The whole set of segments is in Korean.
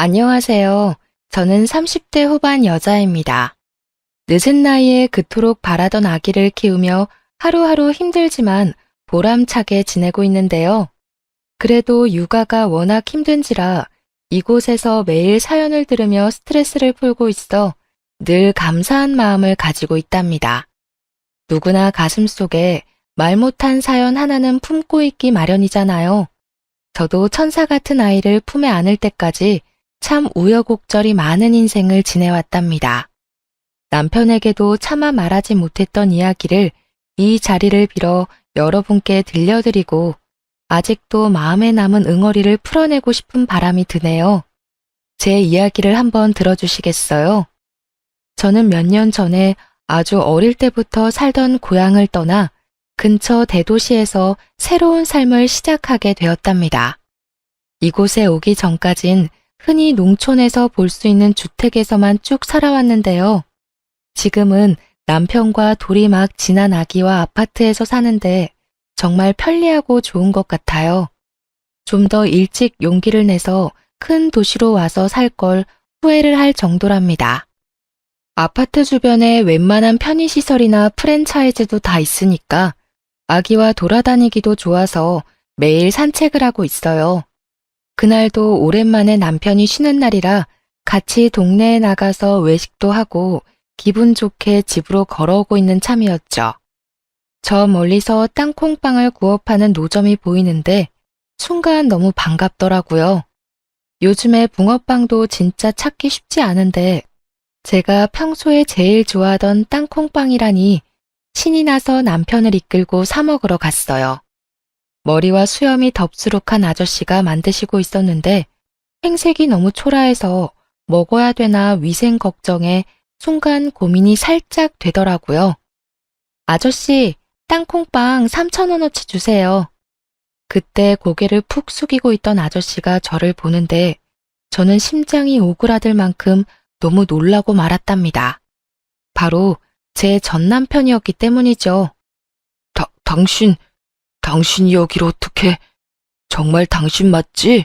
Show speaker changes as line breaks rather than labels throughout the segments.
안녕하세요. 저는 30대 후반 여자입니다. 늦은 나이에 그토록 바라던 아기를 키우며 하루하루 힘들지만 보람차게 지내고 있는데요. 그래도 육아가 워낙 힘든지라 이곳에서 매일 사연을 들으며 스트레스를 풀고 있어 늘 감사한 마음을 가지고 있답니다. 누구나 가슴속에 말 못한 사연 하나는 품고 있기 마련이잖아요. 저도 천사 같은 아이를 품에 안을 때까지 참 우여곡절이 많은 인생을 지내왔답니다. 남편에게도 차마 말하지 못했던 이야기를 이 자리를 빌어 여러분께 들려드리고 아직도 마음에 남은 응어리를 풀어내고 싶은 바람이 드네요. 제 이야기를 한번 들어주시겠어요? 저는 몇 년 전에 아주 어릴 때부터 살던 고향을 떠나 근처 대도시에서 새로운 삶을 시작하게 되었답니다. 이곳에 오기 전까진 흔히 농촌에서 볼 수 있는 주택에서만 쭉 살아왔는데요. 지금은 남편과 둘이 막 지난 아기와 아파트에서 사는데 정말 편리하고 좋은 것 같아요. 좀 더 일찍 용기를 내서 큰 도시로 와서 살 걸 후회를 할 정도랍니다. 아파트 주변에 웬만한 편의시설이나 프랜차이즈도 다 있으니까 아기와 돌아다니기도 좋아서 매일 산책을 하고 있어요. 그날도 오랜만에 남편이 쉬는 날이라 같이 동네에 나가서 외식도 하고 기분 좋게 집으로 걸어오고 있는 참이었죠. 저 멀리서 땅콩빵을 구워 파는 노점이 보이는데 순간 너무 반갑더라고요. 요즘에 붕어빵도 진짜 찾기 쉽지 않은데 제가 평소에 제일 좋아하던 땅콩빵이라니 신이 나서 남편을 이끌고 사 먹으러 갔어요. 머리와 수염이 덥수룩한 아저씨가 만드시고 있었는데 행색이 너무 초라해서 먹어야 되나 위생 걱정에 순간 고민이 살짝 되더라고요. 아저씨, 땅콩빵 3,000원어치 주세요. 그때 고개를 푹 숙이고 있던 아저씨가 저를 보는데 저는 심장이 오그라들 만큼 너무 놀라고 말았답니다. 바로 제 전 남편이었기 때문이죠. 당신이 여기를 어떻게, 정말 당신 맞지?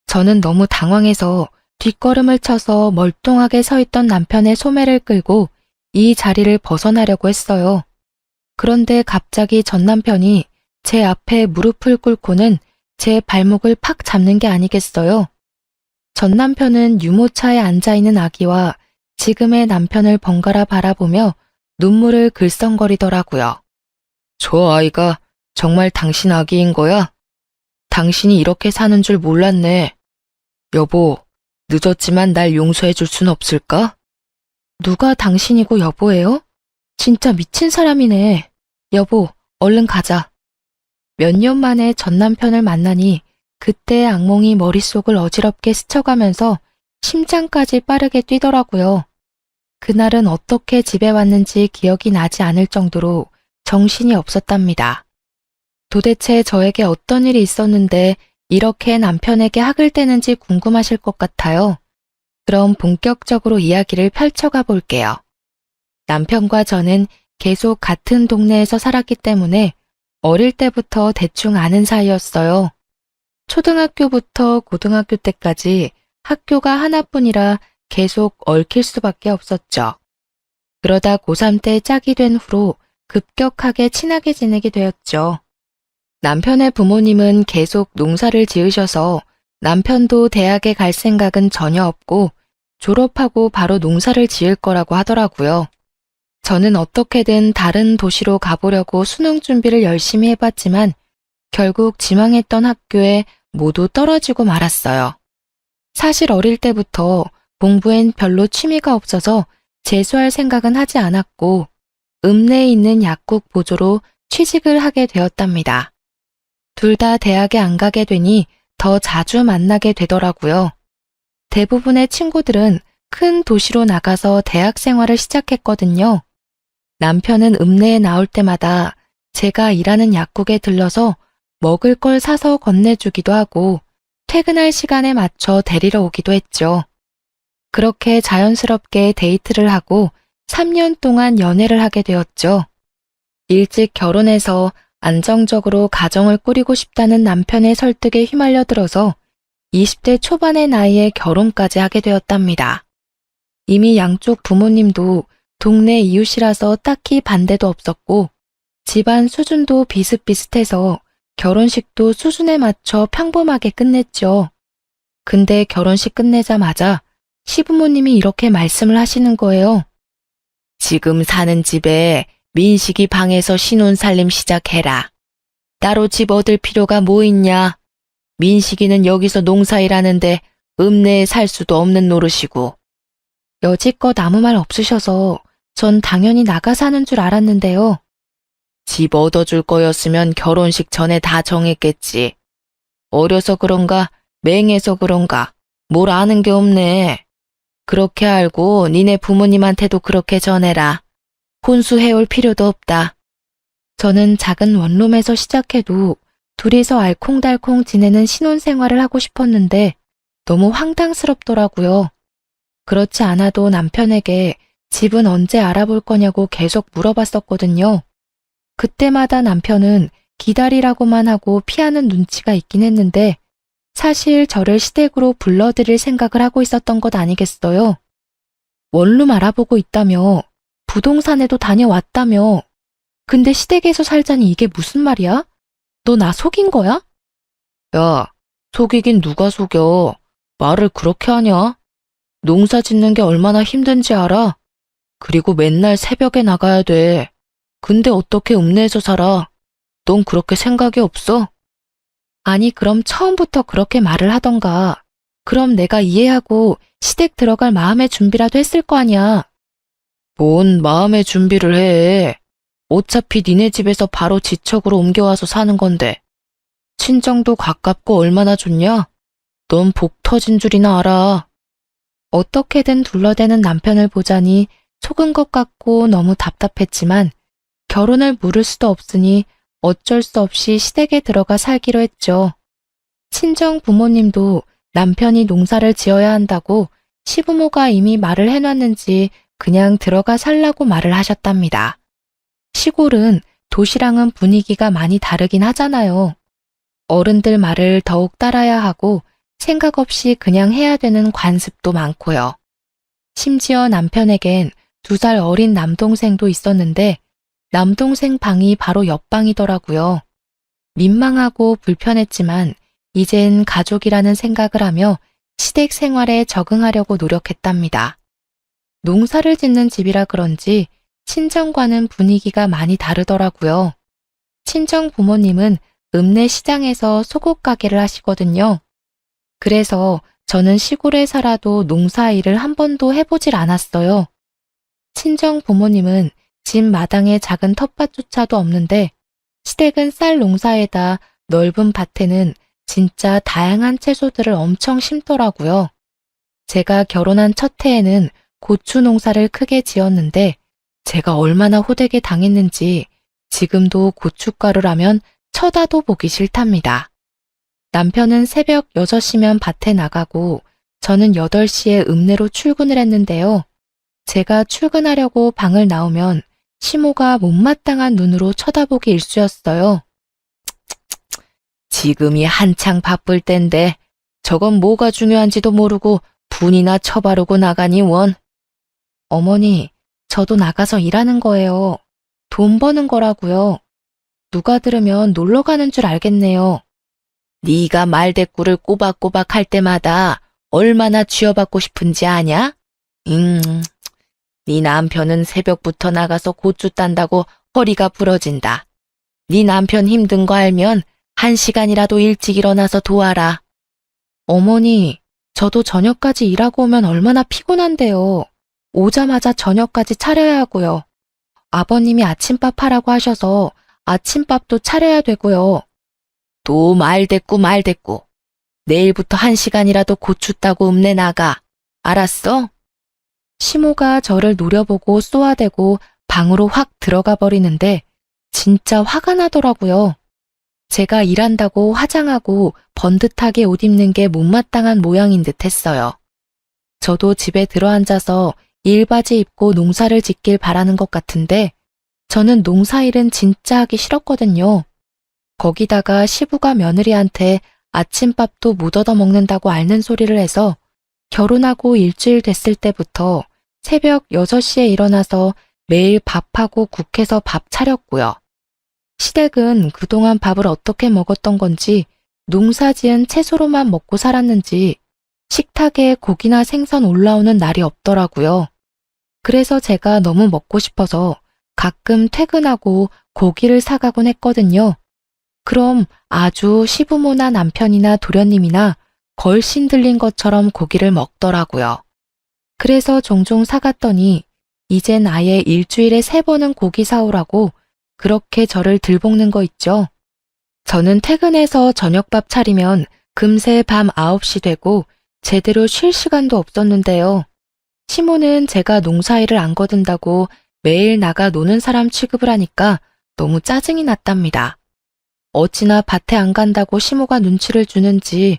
저는 너무 당황해서 뒷걸음을 쳐서 멀뚱하게 서 있던 남편의 소매를 끌고 이 자리를 벗어나려고 했어요. 그런데 갑자기 전 남편이 제 앞에 무릎을 꿇고는 제 발목을 팍 잡는 게 아니겠어요? 전 남편은 유모차에 앉아있는 아기와 지금의 남편을 번갈아 바라보며 눈물을 글썽거리더라고요. 저 아이가 정말 당신 아기인 거야? 당신이 이렇게 사는 줄 몰랐네. 여보, 늦었지만 날 용서해 줄 순 없을까? 누가 당신이고 여보예요? 진짜 미친 사람이네. 여보, 얼른 가자. 몇 년 만에 전 남편을 만나니 그때의 악몽이 머릿속을 어지럽게 스쳐가면서 심장까지 빠르게 뛰더라고요. 그날은 어떻게 집에 왔는지 기억이 나지 않을 정도로 정신이 없었답니다. 도대체 저에게 어떤 일이 있었는데 이렇게 남편에게 학을 떼는지 궁금하실 것 같아요. 그럼 본격적으로 이야기를 펼쳐가 볼게요. 남편과 저는 계속 같은 동네에서 살았기 때문에 어릴 때부터 대충 아는 사이였어요. 초등학교부터 고등학교 때까지 학교가 하나뿐이라 계속 얽힐 수밖에 없었죠. 그러다 고3 때 짝이 된 후로 급격하게 친하게 지내게 되었죠. 남편의 부모님은 계속 농사를 지으셔서 남편도 대학에 갈 생각은 전혀 없고 졸업하고 바로 농사를 지을 거라고 하더라고요. 저는 어떻게든 다른 도시로 가보려고 수능 준비를 열심히 해봤지만 결국 지망했던 학교에 모두 떨어지고 말았어요. 사실 어릴 때부터 공부엔 별로 취미가 없어서 재수할 생각은 하지 않았고 읍내에 있는 약국 보조로 취직을 하게 되었답니다. 둘 다 대학에 안 가게 되니 더 자주 만나게 되더라고요. 대부분의 친구들은 큰 도시로 나가서 대학 생활을 시작했거든요. 남편은 읍내에 나올 때마다 제가 일하는 약국에 들러서 먹을 걸 사서 건네주기도 하고 퇴근할 시간에 맞춰 데리러 오기도 했죠. 그렇게 자연스럽게 데이트를 하고 3년 동안 연애를 하게 되었죠. 일찍 결혼해서 안정적으로 가정을 꾸리고 싶다는 남편의 설득에 휘말려 들어서 20대 초반의 나이에 결혼까지 하게 되었답니다. 이미 양쪽 부모님도 동네 이웃이라서 딱히 반대도 없었고 집안 수준도 비슷비슷해서 결혼식도 수준에 맞춰 평범하게 끝냈죠. 근데 결혼식 끝내자마자 시부모님이 이렇게 말씀을 하시는 거예요. 지금 사는 집에 민식이 방에서 신혼살림 시작해라. 따로 집 얻을 필요가 뭐 있냐? 민식이는 여기서 농사일하는데 읍내에 살 수도 없는 노릇이고. 여지껏 아무 말 없으셔서 전 당연히 나가 사는 줄 알았는데요. 집 얻어줄 거였으면 결혼식 전에 다 정했겠지. 어려서 그런가, 맹해서 그런가, 뭘 아는 게 없네. 그렇게 알고 니네 부모님한테도 그렇게 전해라. 혼수해올 필요도 없다. 저는 작은 원룸에서 시작해도 둘이서 알콩달콩 지내는 신혼생활을 하고 싶었는데 너무 황당스럽더라고요. 그렇지 않아도 남편에게 집은 언제 알아볼 거냐고 계속 물어봤었거든요. 그때마다 남편은 기다리라고만 하고 피하는 눈치가 있긴 했는데 사실 저를 시댁으로 불러들일 생각을 하고 있었던 것 아니겠어요? 원룸 알아보고 있다며, 부동산에도 다녀왔다며. 근데 시댁에서 살자니 이게 무슨 말이야? 너 나 속인 거야? 야, 속이긴 누가 속여. 말을 그렇게 하냐? 농사 짓는 게 얼마나 힘든지 알아? 그리고 맨날 새벽에 나가야 돼. 근데 어떻게 읍내에서 살아? 넌 그렇게 생각이 없어? 아니, 그럼 처음부터 그렇게 말을 하던가. 그럼 내가 이해하고 시댁 들어갈 마음의 준비라도 했을 거 아니야. 뭔 마음의 준비를 해. 어차피 니네 집에서 바로 지척으로 옮겨와서 사는 건데. 친정도 가깝고 얼마나 좋냐? 넌 복 터진 줄이나 알아. 어떻게든 둘러대는 남편을 보자니 속은 것 같고 너무 답답했지만 결혼을 물을 수도 없으니 어쩔 수 없이 시댁에 들어가 살기로 했죠. 친정 부모님도 남편이 농사를 지어야 한다고 시부모가 이미 말을 해놨는지 그냥 들어가 살라고 말을 하셨답니다. 시골은 도시랑은 분위기가 많이 다르긴 하잖아요. 어른들 말을 더욱 따라야 하고 생각 없이 그냥 해야 되는 관습도 많고요. 심지어 남편에겐 2살 어린 남동생도 있었는데 남동생 방이 바로 옆방이더라고요. 민망하고 불편했지만 이젠 가족이라는 생각을 하며 시댁 생활에 적응하려고 노력했답니다. 농사를 짓는 집이라 그런지 친정과는 분위기가 많이 다르더라고요. 친정 부모님은 읍내 시장에서 속옷 가게를 하시거든요. 그래서 저는 시골에 살아도 농사일을 한 번도 해보질 않았어요. 친정 부모님은 집 마당에 작은 텃밭조차도 없는데 시댁은 쌀 농사에다 넓은 밭에는 진짜 다양한 채소들을 엄청 심더라고요. 제가 결혼한 첫 해에는 고추 농사를 크게 지었는데 제가 얼마나 호되게 당했는지 지금도 고춧가루라면 쳐다도 보기 싫답니다. 남편은 새벽 6시면 밭에 나가고 저는 8시에 읍내로 출근을 했는데요. 제가 출근하려고 방을 나오면 시모가 못마땅한 눈으로 쳐다보기 일쑤였어요. 지금이 한창 바쁠 땐데 저건 뭐가 중요한지도 모르고 분이나 쳐바르고 나가니 원. 어머니, 저도 나가서 일하는 거예요. 돈 버는 거라고요. 누가 들으면 놀러 가는 줄 알겠네요. 네가 말대꾸를 꼬박꼬박 할 때마다 얼마나 쥐어받고 싶은지 아냐? 네 남편은 새벽부터 나가서 고추 딴다고 허리가 부러진다. 네 남편 힘든 거 알면 1시간이라도 일찍 일어나서 도와라. 어머니, 저도 저녁까지 일하고 오면 얼마나 피곤한데요. 오자마자 저녁까지 차려야 하고요. 아버님이 아침밥 하라고 하셔서 아침밥도 차려야 되고요. 또 말대꾸. 내일부터 1시간이라도 고추 따고 읍내 나가. 알았어? 시모가 저를 노려보고 쏘아대고 방으로 확 들어가 버리는데 진짜 화가 나더라고요. 제가 일한다고 화장하고 번듯하게 옷 입는 게 못마땅한 모양인 듯 했어요. 저도 집에 들어앉아서 일바지 입고 농사를 짓길 바라는 것 같은데 저는 농사일은 진짜 하기 싫었거든요. 거기다가 시부가 며느리한테 아침밥도 못 얻어 먹는다고 앓는 소리를 해서 결혼하고 일주일 됐을 때부터 새벽 6시에 일어나서 매일 밥하고 국해서 밥 차렸고요. 시댁은 그동안 밥을 어떻게 먹었던 건지 농사지은 채소로만 먹고 살았는지 식탁에 고기나 생선 올라오는 날이 없더라고요. 그래서 제가 너무 먹고 싶어서 가끔 퇴근하고 고기를 사가곤 했거든요. 그럼 아주 시부모나 남편이나 도련님이나 걸신 들린 것처럼 고기를 먹더라고요. 그래서 종종 사갔더니 이젠 아예 일주일에 3번은 고기 사오라고 그렇게 저를 들볶는 거 있죠. 저는 퇴근해서 저녁밥 차리면 금세 밤 9시 되고 제대로 쉴 시간도 없었는데요. 시모는 제가 농사일을 안 거둔다고 매일 나가 노는 사람 취급을 하니까 너무 짜증이 났답니다. 어찌나 밭에 안 간다고 시모가 눈치를 주는지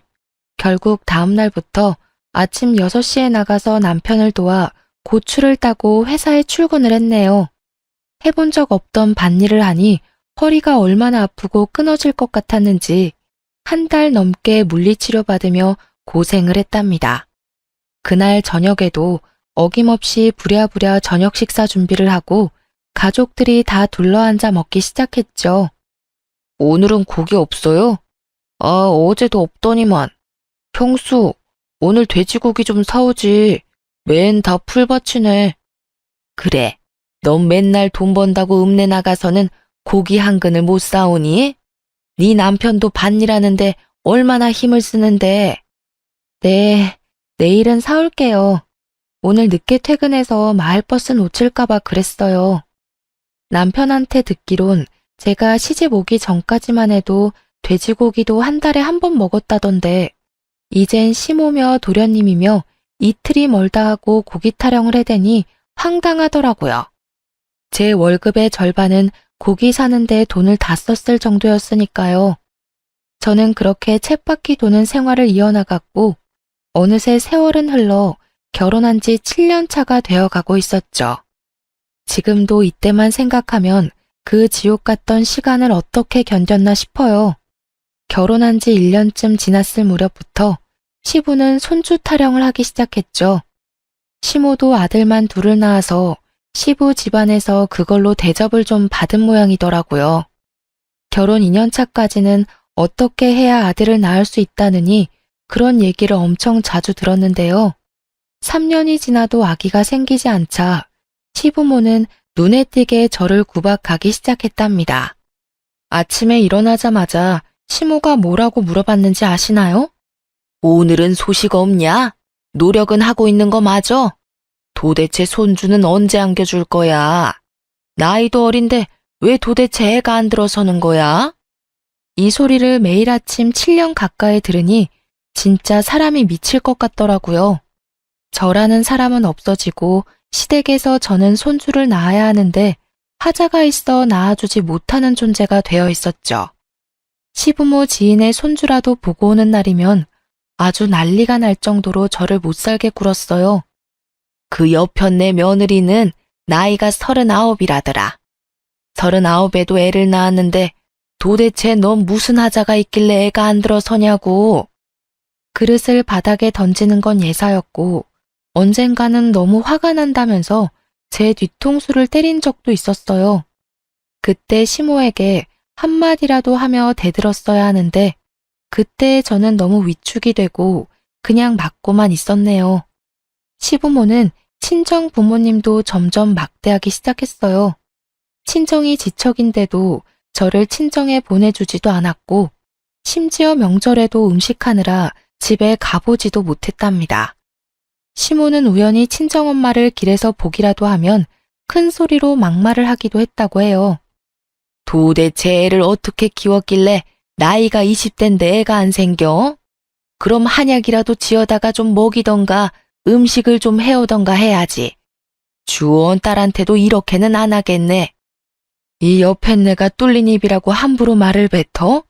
결국 다음 날부터 아침 6시에 나가서 남편을 도와 고추를 따고 회사에 출근을 했네요. 해본 적 없던 밭일을 하니 허리가 얼마나 아프고 끊어질 것 같았는지 1달 넘게 물리치료 받으며 고생을 했답니다. 그날 저녁에도 어김없이 부랴부랴 저녁 식사 준비를 하고 가족들이 다 둘러앉아 먹기 시작했죠. 오늘은 고기 없어요? 어제도 없더니만. 형수, 오늘 돼지고기 좀 사오지. 맨 다 풀밭이네. 그래, 넌 맨날 돈 번다고 읍내 나가서는 고기 한 근을 못 사오니? 네 남편도 밭일하는데 얼마나 힘을 쓰는데. 네, 내일은 사올게요. 오늘 늦게 퇴근해서 마을버스 놓칠까봐 그랬어요. 남편한테 듣기론 제가 시집 오기 전까지만 해도 돼지고기도 1달에 1번 먹었다던데 이젠 시모며 도련님이며 이틀이 멀다 하고 고기 타령을 해대니 황당하더라고요. 제 월급의 절반은 고기 사는데 돈을 다 썼을 정도였으니까요. 저는 그렇게 쳇바퀴 도는 생활을 이어나갔고 어느새 세월은 흘러 결혼한 지 7년 차가 되어가고 있었죠. 지금도 이때만 생각하면 그 지옥 같던 시간을 어떻게 견뎠나 싶어요. 결혼한 지 1년쯤 지났을 무렵부터 시부는 손주 타령을 하기 시작했죠. 시모도 아들만 둘을 낳아서 시부 집안에서 그걸로 대접을 좀 받은 모양이더라고요. 결혼 2년 차까지는 어떻게 해야 아들을 낳을 수 있다느니 그런 얘기를 엄청 자주 들었는데요. 3년이 지나도 아기가 생기지 않자 시부모는 눈에 띄게 저를 구박하기 시작했답니다. 아침에 일어나자마자 시모가 뭐라고 물어봤는지 아시나요? 오늘은 소식 없냐? 노력은 하고 있는 거 맞아? 도대체 손주는 언제 안겨줄 거야? 나이도 어린데 왜 도대체 애가 안 들어서는 거야? 이 소리를 매일 아침 7년 가까이 들으니 진짜 사람이 미칠 것 같더라고요. 저라는 사람은 없어지고 시댁에서 저는 손주를 낳아야 하는데 하자가 있어 낳아주지 못하는 존재가 되어 있었죠. 시부모 지인의 손주라도 보고 오는 날이면 아주 난리가 날 정도로 저를 못살게 굴었어요. 그 여편네 며느리는 나이가 39이라더라. 39에도 애를 낳았는데 도대체 넌 무슨 하자가 있길래 애가 안 들어서냐고. 그릇을 바닥에 던지는 건 예사였고 언젠가는 너무 화가 난다면서 제 뒤통수를 때린 적도 있었어요. 그때 시모에게 한마디라도 하며 대들었어야 하는데 그때 저는 너무 위축이 되고 그냥 맞고만 있었네요. 시부모는 친정 부모님도 점점 막대하기 시작했어요. 친정이 지척인데도 저를 친정에 보내주지도 않았고 심지어 명절에도 음식하느라 집에 가보지도 못했답니다. 시모는 우연히 친정엄마를 길에서 보기라도 하면 큰 소리로 막말을 하기도 했다고 해요. 도대체 애를 어떻게 키웠길래 나이가 20대인데 애가 안 생겨? 그럼 한약이라도 지어다가 좀 먹이던가 음식을 좀 해오던가 해야지. 주원 딸한테도 이렇게는 안 하겠네. 이 옆에 내가 뚫린 입이라고 함부로 말을 뱉어?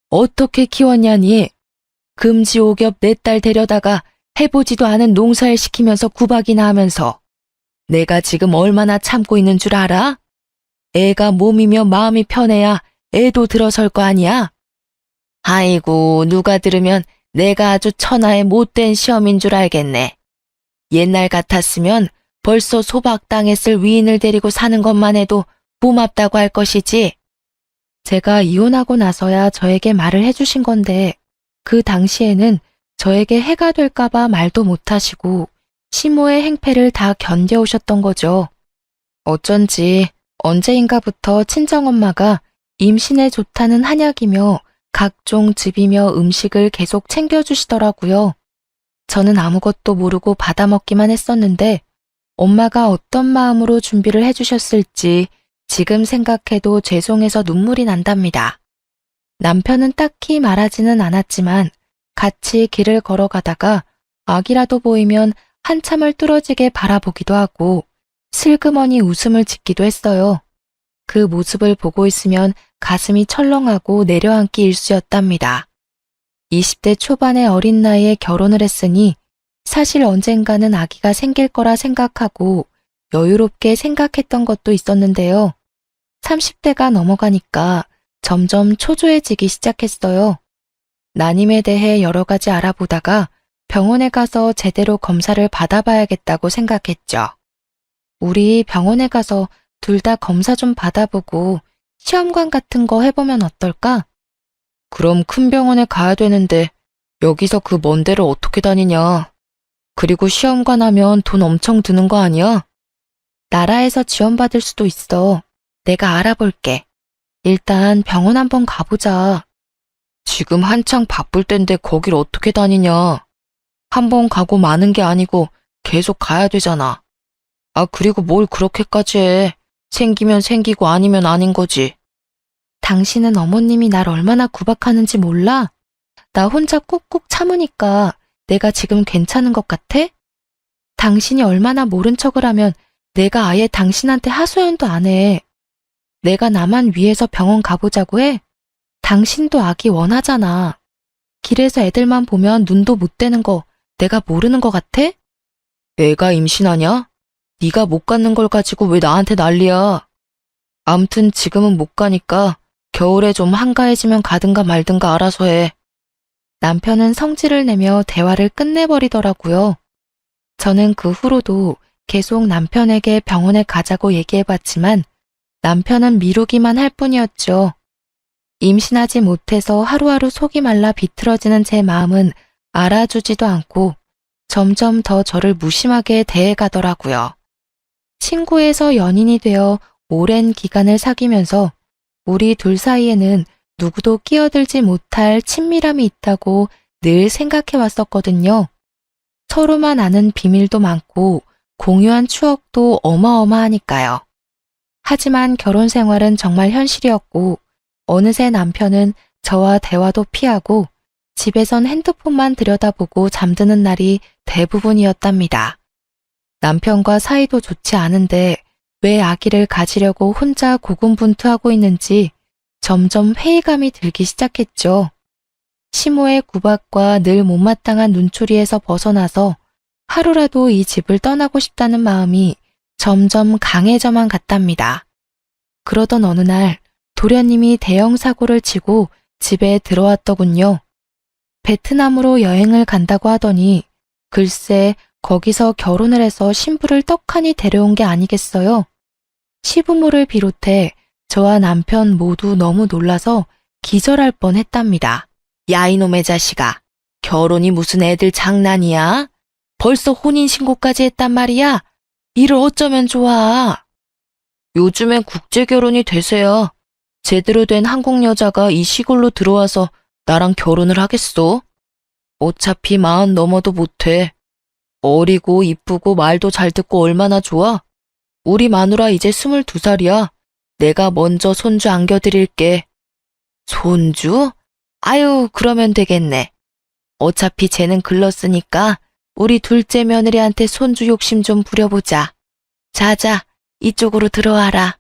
어떻게 키웠냐니? 금지옥엽 내 딸 데려다가 해보지도 않은 농사일 시키면서 구박이나 하면서 내가 지금 얼마나 참고 있는 줄 알아? 애가 몸이며 마음이 편해야 애도 들어설 거 아니야? 아이고, 누가 들으면 내가 아주 천하의 못된 시험인 줄 알겠네. 옛날 같았으면 벌써 소박당했을 위인을 데리고 사는 것만 해도 고맙다고 할 것이지. 제가 이혼하고 나서야 저에게 말을 해주신 건데 그 당시에는 저에게 해가 될까봐 말도 못하시고 시모의 행패를 다 견뎌오셨던 거죠. 어쩐지 언제인가부터 친정엄마가 임신에 좋다는 한약이며 각종 즙이며 음식을 계속 챙겨주시더라고요. 저는 아무것도 모르고 받아먹기만 했었는데 엄마가 어떤 마음으로 준비를 해주셨을지 지금 생각해도 죄송해서 눈물이 난답니다. 남편은 딱히 말하지는 않았지만 같이 길을 걸어가다가 아기라도 보이면 한참을 뚫어지게 바라보기도 하고 슬그머니 웃음을 짓기도 했어요. 그 모습을 보고 있으면 가슴이 철렁하고 내려앉기 일쑤였답니다. 20대 초반의 어린 나이에 결혼을 했으니 사실 언젠가는 아기가 생길 거라 생각하고 여유롭게 생각했던 것도 있었는데요. 30대가 넘어가니까 점점 초조해지기 시작했어요. 난임에 대해 여러 가지 알아보다가 병원에 가서 제대로 검사를 받아봐야겠다고 생각했죠. 우리 병원에 가서 둘 다 검사 좀 받아보고 시험관 같은 거 해보면 어떨까? 그럼 큰 병원에 가야 되는데 여기서 그 먼 데를 어떻게 다니냐? 그리고 시험관 하면 돈 엄청 드는 거 아니야? 나라에서 지원받을 수도 있어. 내가 알아볼게. 일단 병원 한번 가보자. 지금 한창 바쁠 땐데 거길 어떻게 다니냐? 한번 가고 마는 게 아니고 계속 가야 되잖아. 아, 그리고 뭘 그렇게까지 해. 생기면 생기고 아니면 아닌 거지. 당신은 어머님이 날 얼마나 구박하는지 몰라? 나 혼자 꾹꾹 참으니까 내가 지금 괜찮은 것 같아? 당신이 얼마나 모른 척을 하면 내가 아예 당신한테 하소연도 안 해. 내가 나만 위해서 병원 가보자고 해? 당신도 아기 원하잖아. 길에서 애들만 보면 눈도 못 떼는 거 내가 모르는 것 같아? 애가 임신하냐? 네가 못 갖는 걸 가지고 왜 나한테 난리야? 암튼 지금은 못 가니까 겨울에 좀 한가해지면 가든가 말든가 알아서 해. 남편은 성질을 내며 대화를 끝내버리더라고요. 저는 그 후로도 계속 남편에게 병원에 가자고 얘기해봤지만 남편은 미루기만 할 뿐이었죠. 임신하지 못해서 하루하루 속이 말라 비틀어지는 제 마음은 알아주지도 않고 점점 더 저를 무심하게 대해가더라고요. 친구에서 연인이 되어 오랜 기간을 사귀면서 우리 둘 사이에는 누구도 끼어들지 못할 친밀함이 있다고 늘 생각해 왔었거든요. 서로만 아는 비밀도 많고 공유한 추억도 어마어마하니까요. 하지만 결혼 생활은 정말 현실이었고 어느새 남편은 저와 대화도 피하고 집에선 핸드폰만 들여다보고 잠드는 날이 대부분이었답니다. 남편과 사이도 좋지 않은데 왜 아기를 가지려고 혼자 고군분투하고 있는지 점점 회의감이 들기 시작했죠. 시모의 구박과 늘 못마땅한 눈초리에서 벗어나서 하루라도 이 집을 떠나고 싶다는 마음이 점점 강해져만 갔답니다. 그러던 어느 날 도련님이 대형 사고를 치고 집에 들어왔더군요. 베트남으로 여행을 간다고 하더니 글쎄 거기서 결혼을 해서 신부를 떡하니 데려온 게 아니겠어요. 시부모를 비롯해 저와 남편 모두 너무 놀라서 기절할 뻔했답니다. 야 이놈의 자식아, 결혼이 무슨 애들 장난이야? 벌써 혼인신고까지 했단 말이야? 이를 어쩌면 좋아. 요즘엔 국제결혼이 대세야. 제대로 된 한국 여자가 이 시골로 들어와서 나랑 결혼을 하겠어? 어차피 40 넘어도 못해. 어리고 이쁘고 말도 잘 듣고 얼마나 좋아? 우리 마누라 이제 22살이야. 내가 먼저 손주 안겨드릴게. 손주? 아유, 그러면 되겠네. 어차피 쟤는 글렀으니까 우리 둘째 며느리한테 손주 욕심 좀 부려보자. 자자, 이쪽으로 들어와라.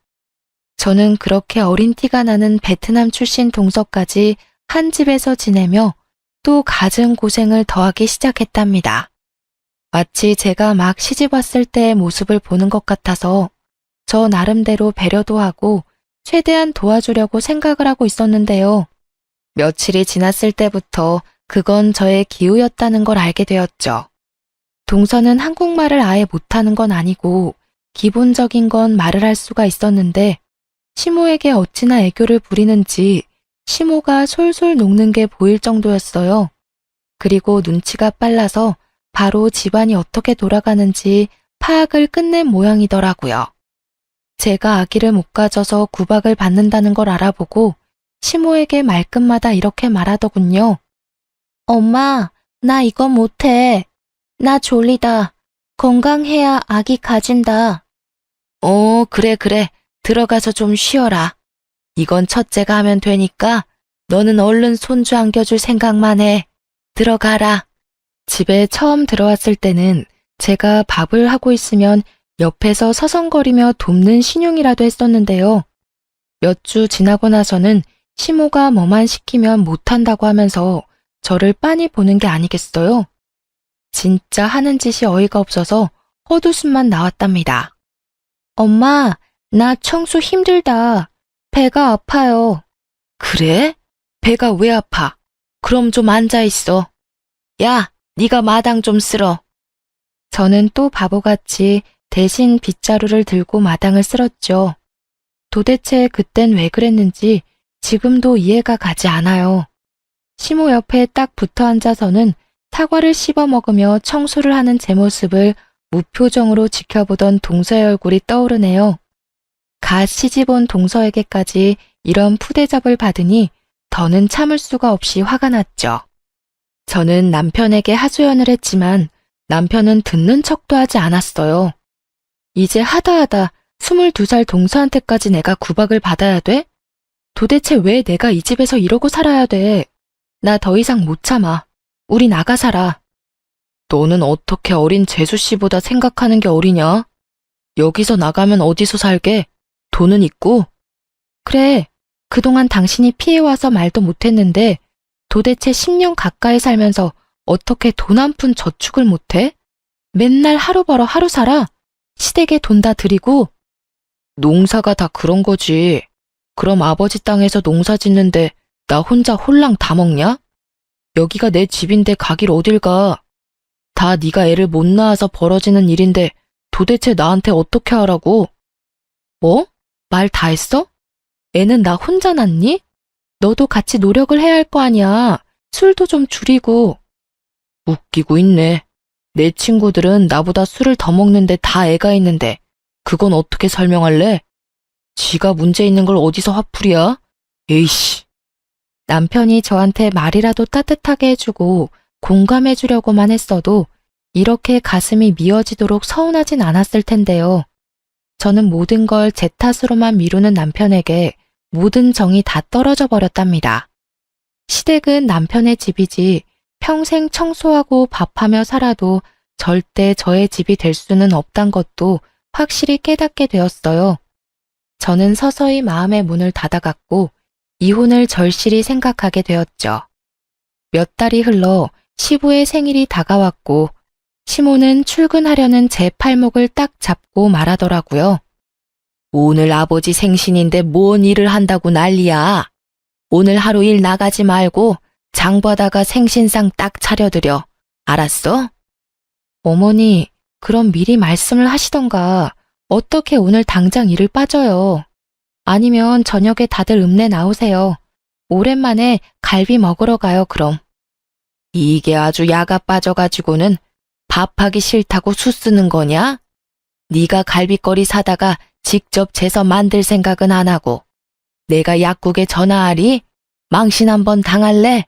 저는 그렇게 어린 티가 나는 베트남 출신 동서까지 한 집에서 지내며 또 갖은 고생을 더하기 시작했답니다. 마치 제가 막 시집 왔을 때의 모습을 보는 것 같아서 저 나름대로 배려도 하고 최대한 도와주려고 생각을 하고 있었는데요. 며칠이 지났을 때부터 그건 저의 기우였다는 걸 알게 되었죠. 동서는 한국말을 아예 못하는 건 아니고 기본적인 건 말을 할 수가 있었는데 시모에게 어찌나 애교를 부리는지 시모가 솔솔 녹는 게 보일 정도였어요. 그리고 눈치가 빨라서 바로 집안이 어떻게 돌아가는지 파악을 끝낸 모양이더라고요. 제가 아기를 못 가져서 구박을 받는다는 걸 알아보고 시모에게 말끝마다 이렇게 말하더군요. 엄마, 나 이거 못해. 나 졸리다. 건강해야 아기 가진다. 그래. 들어가서 좀 쉬어라. 이건 첫째가 하면 되니까 너는 얼른 손주 안겨줄 생각만 해. 들어가라. 집에 처음 들어왔을 때는 제가 밥을 하고 있으면 옆에서 서성거리며 돕는 신용이라도 했었는데요. 몇 주 지나고 나서는 시모가 뭐만 시키면 못한다고 하면서 저를 빤히 보는 게 아니겠어요? 진짜 하는 짓이 어이가 없어서 헛웃음만 나왔답니다. 엄마, 나 청소 힘들다. 배가 아파요. 그래? 배가 왜 아파? 그럼 좀 앉아있어. 야, 네가 마당 좀 쓸어. 저는 또 바보같이 대신 빗자루를 들고 마당을 쓸었죠. 도대체 그땐 왜 그랬는지 지금도 이해가 가지 않아요. 시모 옆에 딱 붙어 앉아서는 사과를 씹어 먹으며 청소를 하는 제 모습을 무표정으로 지켜보던 동서의 얼굴이 떠오르네요. 갓 시집온 동서에게까지 이런 푸대접을 받으니 더는 참을 수가 없이 화가 났죠. 저는 남편에게 하소연을 했지만 남편은 듣는 척도 하지 않았어요. 이제 하다 22살 동서한테까지 내가 구박을 받아야 돼? 도대체 왜 내가 이 집에서 이러고 살아야 돼? 나 더 이상 못 참아. 우리 나가 살아. 너는 어떻게 어린 재수 씨보다 생각하는 게 어리냐? 여기서 나가면 어디서 살게? 돈은 있고? 그래, 그동안 당신이 피해와서 말도 못했는데 도대체 10년 가까이 살면서 어떻게 돈 한 푼 저축을 못해? 맨날 하루 벌어 하루 살아? 시댁에 돈 다 드리고? 농사가 다 그런 거지. 그럼 아버지 땅에서 농사 짓는데 나 혼자 홀랑 다 먹냐? 여기가 내 집인데 가길 어딜 가? 다 네가 애를 못 낳아서 벌어지는 일인데 도대체 나한테 어떻게 하라고? 뭐? 말 다 했어? 애는 나 혼자 낳니? 너도 같이 노력을 해야 할 거 아니야. 술도 좀 줄이고. 웃기고 있네. 내 친구들은 나보다 술을 더 먹는데 다 애가 있는데 그건 어떻게 설명할래? 지가 문제 있는 걸 어디서 화풀이야? 에이씨. 남편이 저한테 말이라도 따뜻하게 해주고 공감해주려고만 했어도 이렇게 가슴이 미어지도록 서운하진 않았을 텐데요. 저는 모든 걸 제 탓으로만 미루는 남편에게 모든 정이 다 떨어져 버렸답니다. 시댁은 남편의 집이지 평생 청소하고 밥하며 살아도 절대 저의 집이 될 수는 없단 것도 확실히 깨닫게 되었어요. 저는 서서히 마음의 문을 닫아갔고 이혼을 절실히 생각하게 되었죠. 몇 달이 흘러 시부의 생일이 다가왔고 시모는 출근하려는 제 팔목을 딱 잡고 말하더라고요. 오늘 아버지 생신인데 뭔 일을 한다고 난리야. 오늘 하루 일 나가지 말고 장 봐다가 생신상 딱 차려드려. 알았어? 어머니, 그럼 미리 말씀을 하시던가 어떻게 오늘 당장 일을 빠져요. 아니면 저녁에 다들 읍내 나오세요. 오랜만에 갈비 먹으러 가요, 그럼. 이게 아주 야가 빠져가지고는 밥하기 싫다고 수쓰는 거냐? 네가 갈비거리 사다가 직접 재서 만들 생각은 안 하고 내가 약국에 전화하리? 망신 한번 당할래?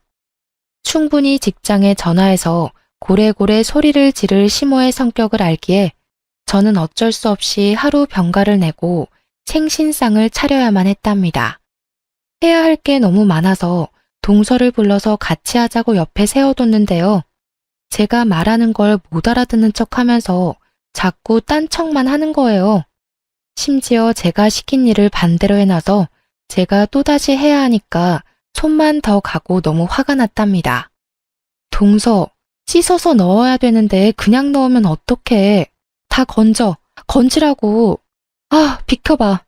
충분히 직장에 전화해서 고래고래 소리를 지를 시모의 성격을 알기에 저는 어쩔 수 없이 하루 병가를 내고 생신상을 차려야만 했답니다. 해야 할 게 너무 많아서 동서를 불러서 같이 하자고 옆에 세워뒀는데요. 제가 말하는 걸 못 알아듣는 척하면서 자꾸 딴 척만 하는 거예요. 심지어 제가 시킨 일을 반대로 해놔서 제가 또다시 해야 하니까 손만 더 가고 너무 화가 났답니다. 동서, 씻어서 넣어야 되는데 그냥 넣으면 어떡해. 다 건지라고. 아, 비켜봐.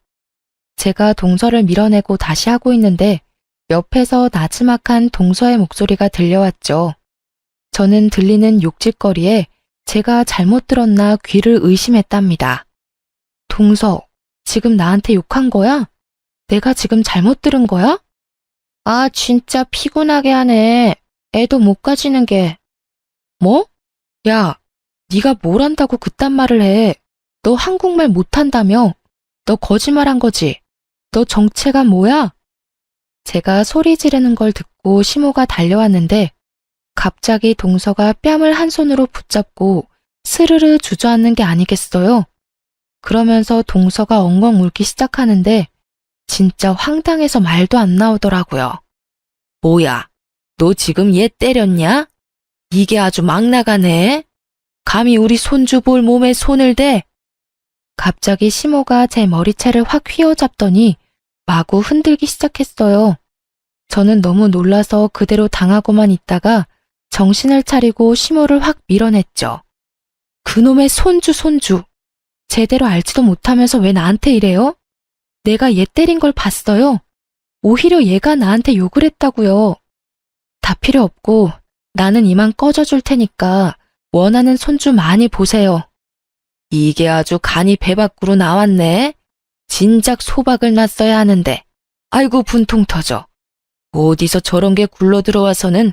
제가 동서를 밀어내고 다시 하고 있는데 옆에서 나지막한 동서의 목소리가 들려왔죠. 저는 들리는 욕짓거리에 제가 잘못 들었나 귀를 의심했답니다. 동서, 지금 나한테 욕한 거야? 내가 지금 잘못 들은 거야? 아, 진짜 피곤하게 하네. 애도 못 가지는 게. 뭐? 야, 네가 뭘 안다고 그딴 말을 해. 너 한국말 못한다며? 너 거짓말한 거지? 너 정체가 뭐야? 제가 소리 지르는 걸 듣고 시모가 달려왔는데 갑자기 동서가 뺨을 한 손으로 붙잡고 스르르 주저앉는 게 아니겠어요? 그러면서 동서가 엉엉 울기 시작하는데 진짜 황당해서 말도 안 나오더라고요. 뭐야, 너 지금 얘 때렸냐? 이게 아주 막 나가네. 감히 우리 손주 볼 몸에 손을 대? 갑자기 시모가 제 머리채를 확 휘어잡더니 마구 흔들기 시작했어요. 저는 너무 놀라서 그대로 당하고만 있다가 정신을 차리고 시모를 확 밀어냈죠. 그놈의 손주. 제대로 알지도 못하면서 왜 나한테 이래요? 내가 얘 때린 걸 봤어요. 오히려 얘가 나한테 욕을 했다고요. 다 필요 없고 나는 이만 꺼져줄 테니까 원하는 손주 많이 보세요. 이게 아주 간이 배 밖으로 나왔네. 진작 소박을 놨어야 하는데. 아이고 분통 터져. 어디서 저런 게 굴러 들어와서는.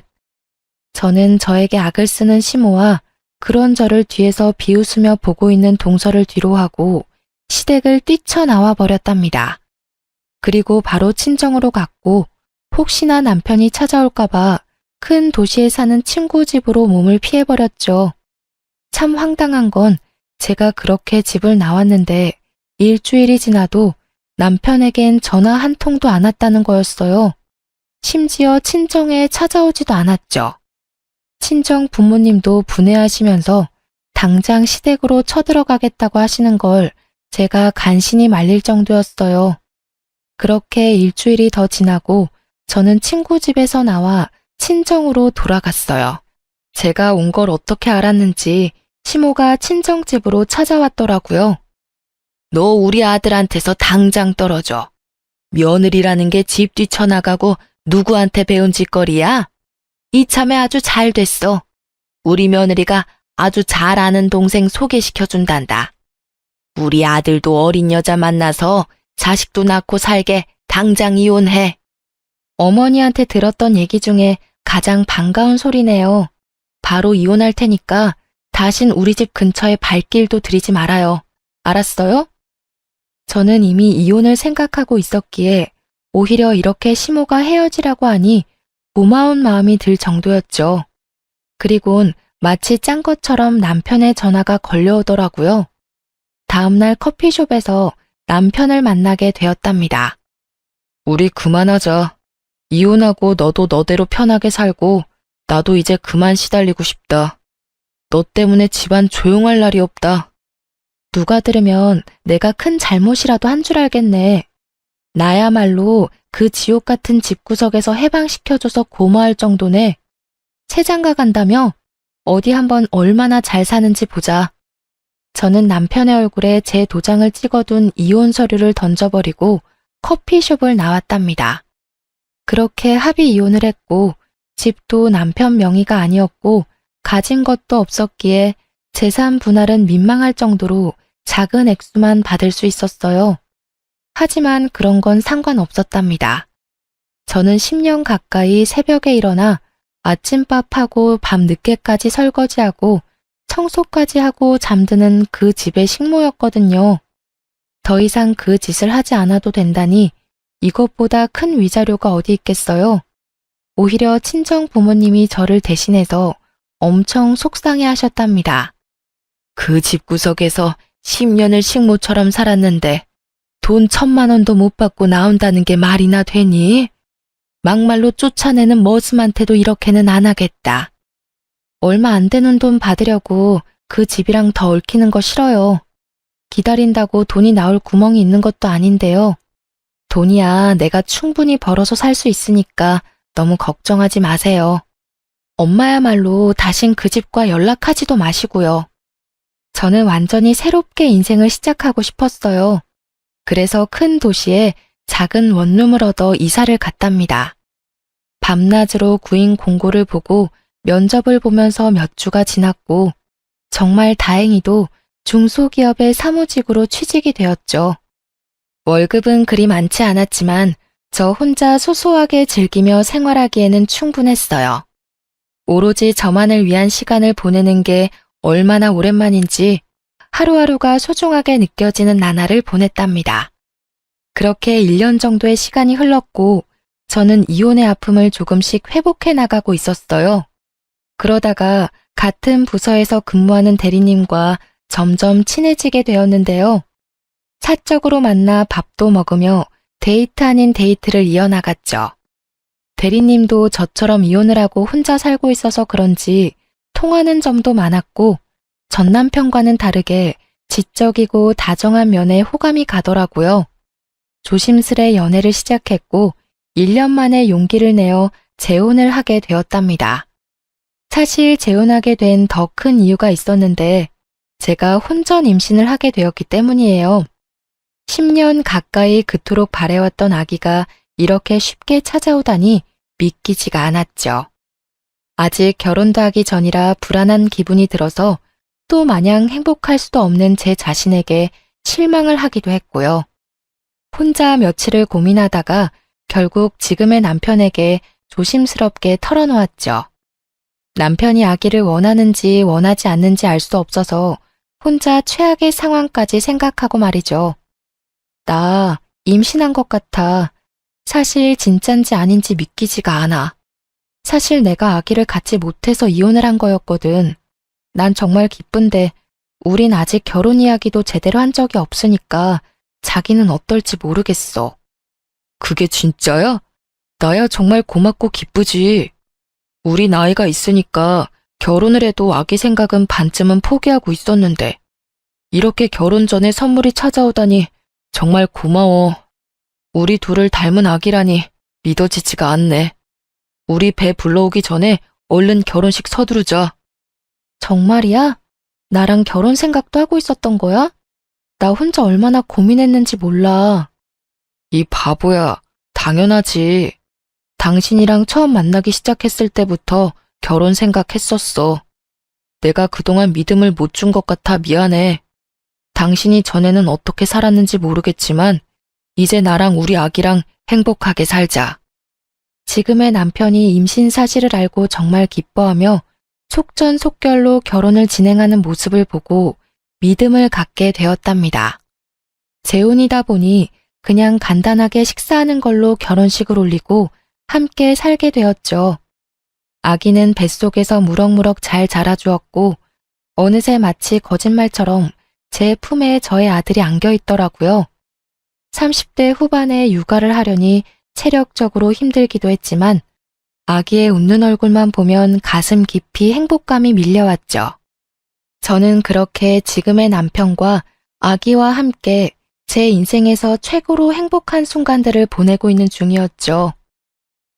저는 저에게 악을 쓰는 시모와 그런 저를 뒤에서 비웃으며 보고 있는 동서를 뒤로 하고 시댁을 뛰쳐나와 버렸답니다. 그리고 바로 친정으로 갔고 혹시나 남편이 찾아올까봐 큰 도시에 사는 친구 집으로 몸을 피해버렸죠. 참 황당한 건 제가 그렇게 집을 나왔는데 일주일이 지나도 남편에겐 전화 한 통도 안 왔다는 거였어요. 심지어 친정에 찾아오지도 않았죠. 친정 부모님도 분해하시면서 당장 시댁으로 쳐들어가겠다고 하시는 걸 제가 간신히 말릴 정도였어요. 그렇게 일주일이 더 지나고 저는 친구 집에서 나와 친정으로 돌아갔어요. 제가 온 걸 어떻게 알았는지 시모가 친정집으로 찾아왔더라고요. 너 우리 아들한테서 당장 떨어져. 며느리라는 게 집 뛰쳐나가고 누구한테 배운 짓거리야? 이참에 아주 잘 됐어. 우리 며느리가 아주 잘 아는 동생 소개시켜준단다. 우리 아들도 어린 여자 만나서 자식도 낳고 살게 당장 이혼해. 어머니한테 들었던 얘기 중에 가장 반가운 소리네요. 바로 이혼할 테니까 다신 우리 집 근처에 발길도 들이지 말아요. 알았어요? 저는 이미 이혼을 생각하고 있었기에 오히려 이렇게 시모가 헤어지라고 하니 고마운 마음이 들 정도였죠. 그리곤 마치 짠 것처럼 남편의 전화가 걸려오더라고요. 다음날 커피숍에서 남편을 만나게 되었답니다. 우리 그만하자. 이혼하고 너도 너대로 편하게 살고 나도 이제 그만 시달리고 싶다. 너 때문에 집안 조용할 날이 없다. 누가 들으면 내가 큰 잘못이라도 한 줄 알겠네. 나야말로 그 지옥 같은 집구석에서 해방시켜줘서 고마울 정도네. 새장가 간다며? 어디 한번 얼마나 잘 사는지 보자. 저는 남편의 얼굴에 제 도장을 찍어둔 이혼 서류를 던져버리고 커피숍을 나왔답니다. 그렇게 합의 이혼을 했고 집도 남편 명의가 아니었고 가진 것도 없었기에 재산 분할은 민망할 정도로 작은 액수만 받을 수 있었어요. 하지만 그런 건 상관없었답니다. 저는 10년 가까이 새벽에 일어나 아침밥하고 밤 늦게까지 설거지하고 청소까지 하고 잠드는 그 집의 식모였거든요. 더 이상 그 짓을 하지 않아도 된다니 이것보다 큰 위자료가 어디 있겠어요. 오히려 친정 부모님이 저를 대신해서 엄청 속상해 하셨답니다. 그 집구석에서 10년을 식모처럼 살았는데 돈 1,000만 원도 못 받고 나온다는 게 말이나 되니? 막말로 쫓아내는 머슴한테도 이렇게는 안 하겠다. 얼마 안 되는 돈 받으려고 그 집이랑 더 얽히는 거 싫어요. 기다린다고 돈이 나올 구멍이 있는 것도 아닌데요. 돈이야 내가 충분히 벌어서 살 수 있으니까 너무 걱정하지 마세요. 엄마야말로 다신 그 집과 연락하지도 마시고요. 저는 완전히 새롭게 인생을 시작하고 싶었어요. 그래서 큰 도시에 작은 원룸을 얻어 이사를 갔답니다. 밤낮으로 구인 공고를 보고 면접을 보면서 몇 주가 지났고 정말 다행히도 중소기업의 사무직으로 취직이 되었죠. 월급은 그리 많지 않았지만 저 혼자 소소하게 즐기며 생활하기에는 충분했어요. 오로지 저만을 위한 시간을 보내는 게 얼마나 오랜만인지 하루하루가 소중하게 느껴지는 나날을 보냈답니다. 그렇게 1년 정도의 시간이 흘렀고 저는 이혼의 아픔을 조금씩 회복해 나가고 있었어요. 그러다가 같은 부서에서 근무하는 대리님과 점점 친해지게 되었는데요. 사적으로 만나 밥도 먹으며 데이트 아닌 데이트를 이어나갔죠. 대리님도 저처럼 이혼을 하고 혼자 살고 있어서 그런지 통하는 점도 많았고 전 남편과는 다르게 지적이고 다정한 면에 호감이 가더라고요. 조심스레 연애를 시작했고 1년 만에 용기를 내어 재혼을 하게 되었답니다. 사실 재혼하게 된 더 큰 이유가 있었는데 제가 혼전 임신을 하게 되었기 때문이에요. 10년 가까이 그토록 바래왔던 아기가 이렇게 쉽게 찾아오다니 믿기지가 않았죠. 아직 결혼도 하기 전이라 불안한 기분이 들어서 또 마냥 행복할 수도 없는 제 자신에게 실망을 하기도 했고요. 혼자 며칠을 고민하다가 결국 지금의 남편에게 조심스럽게 털어놓았죠. 남편이 아기를 원하는지 원하지 않는지 알 수 없어서 혼자 최악의 상황까지 생각하고 말이죠. 나 임신한 것 같아. 사실 진짠지 아닌지 믿기지가 않아. 사실 내가 아기를 갖지 못해서 이혼을 한 거였거든. 난 정말 기쁜데 우린 아직 결혼 이야기도 제대로 한 적이 없으니까 자기는 어떨지 모르겠어. 그게 진짜야? 나야 정말 고맙고 기쁘지. 우리 나이가 있으니까 결혼을 해도 아기 생각은 반쯤은 포기하고 있었는데 이렇게 결혼 전에 선물이 찾아오다니 정말 고마워. 우리 둘을 닮은 아기라니 믿어지지가 않네. 우리 배 불러오기 전에 얼른 결혼식 서두르자. 정말이야? 나랑 결혼 생각도 하고 있었던 거야? 나 혼자 얼마나 고민했는지 몰라. 이 바보야, 당연하지. 당신이랑 처음 만나기 시작했을 때부터 결혼 생각했었어. 내가 그동안 믿음을 못 준 것 같아 미안해. 당신이 전에는 어떻게 살았는지 모르겠지만 이제 나랑 우리 아기랑 행복하게 살자. 지금의 남편이 임신 사실을 알고 정말 기뻐하며 속전속결로 결혼을 진행하는 모습을 보고 믿음을 갖게 되었답니다. 재혼이다 보니 그냥 간단하게 식사하는 걸로 결혼식을 올리고 함께 살게 되었죠. 아기는 뱃속에서 무럭무럭 잘 자라주었고 어느새 마치 거짓말처럼 제 품에 저의 아들이 안겨 있더라고요. 30대 후반에 육아를 하려니 체력적으로 힘들기도 했지만 아기의 웃는 얼굴만 보면 가슴 깊이 행복감이 밀려왔죠. 저는 그렇게 지금의 남편과 아기와 함께 제 인생에서 최고로 행복한 순간들을 보내고 있는 중이었죠.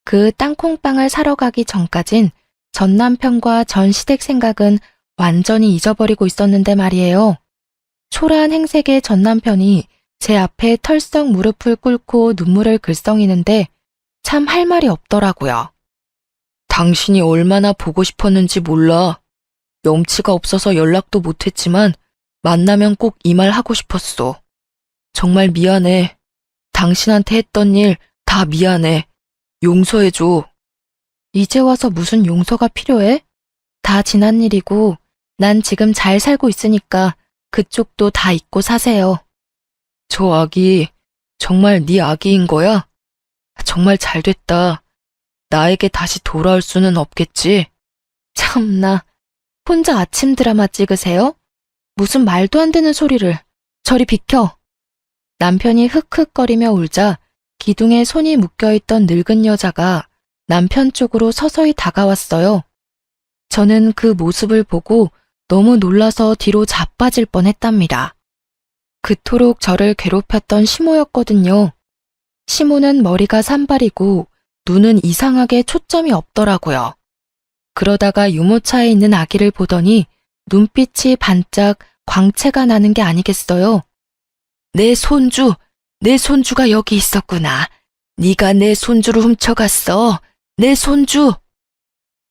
그 땅콩빵을 사러 가기 전까진 전 남편과 전 시댁 생각은 완전히 잊어버리고 있었는데 말이에요. 초라한 행색의 전 남편이 제 앞에 털썩 무릎을 꿇고 눈물을 글썽이는데 참 할 말이 없더라고요. 당신이 얼마나 보고 싶었는지 몰라. 염치가 없어서 연락도 못했지만 만나면 꼭 이 말 하고 싶었어. 정말 미안해. 당신한테 했던 일 다 미안해. 용서해줘. 이제 와서 무슨 용서가 필요해? 다 지난 일이고 난 지금 잘 살고 있으니까 그쪽도 다 잊고 사세요. 저 아기 정말 네 아기인 거야? 정말 잘됐다. 나에게 다시 돌아올 수는 없겠지? 참나, 혼자 아침 드라마 찍으세요? 무슨 말도 안 되는 소리를. 저리 비켜. 남편이 흑흑거리며 울자 기둥에 손이 묶여있던 늙은 여자가 남편 쪽으로 서서히 다가왔어요. 저는 그 모습을 보고 너무 놀라서 뒤로 자빠질 뻔했답니다. 그토록 저를 괴롭혔던 시모였거든요. 시모는 머리가 산발이고 눈은 이상하게 초점이 없더라고요. 그러다가 유모차에 있는 아기를 보더니 눈빛이 반짝 광채가 나는 게 아니겠어요. 내 손주가 여기 있었구나. 네가 내 손주를 훔쳐갔어. 내 손주!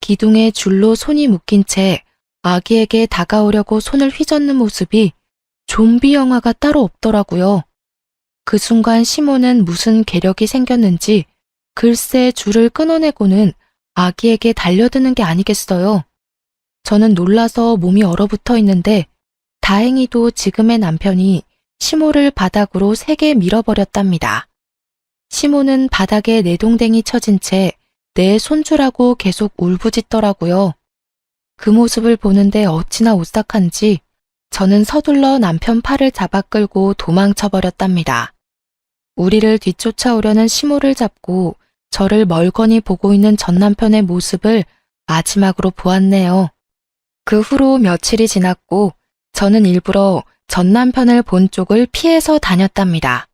기둥에 줄로 손이 묶인 채 아기에게 다가오려고 손을 휘젓는 모습이 좀비 영화가 따로 없더라고요. 그 순간 시몬은 무슨 괴력이 생겼는지 글쎄 줄을 끊어내고는 아기에게 달려드는 게 아니겠어요. 저는 놀라서 몸이 얼어붙어 있는데 다행히도 지금의 남편이 시모를 바닥으로 세게 밀어버렸답니다. 시모는 바닥에 내동댕이 쳐진 채 내 손주라고 계속 울부짖더라고요. 그 모습을 보는데 어찌나 오싹한지 저는 서둘러 남편 팔을 잡아 끌고 도망쳐버렸답니다. 우리를 뒤쫓아오려는 시모를 잡고 저를 멀거니 보고 있는 전 남편의 모습을 마지막으로 보았네요. 그 후로 며칠이 지났고 저는 일부러 전 남편을 본 쪽을 피해서 다녔답니다.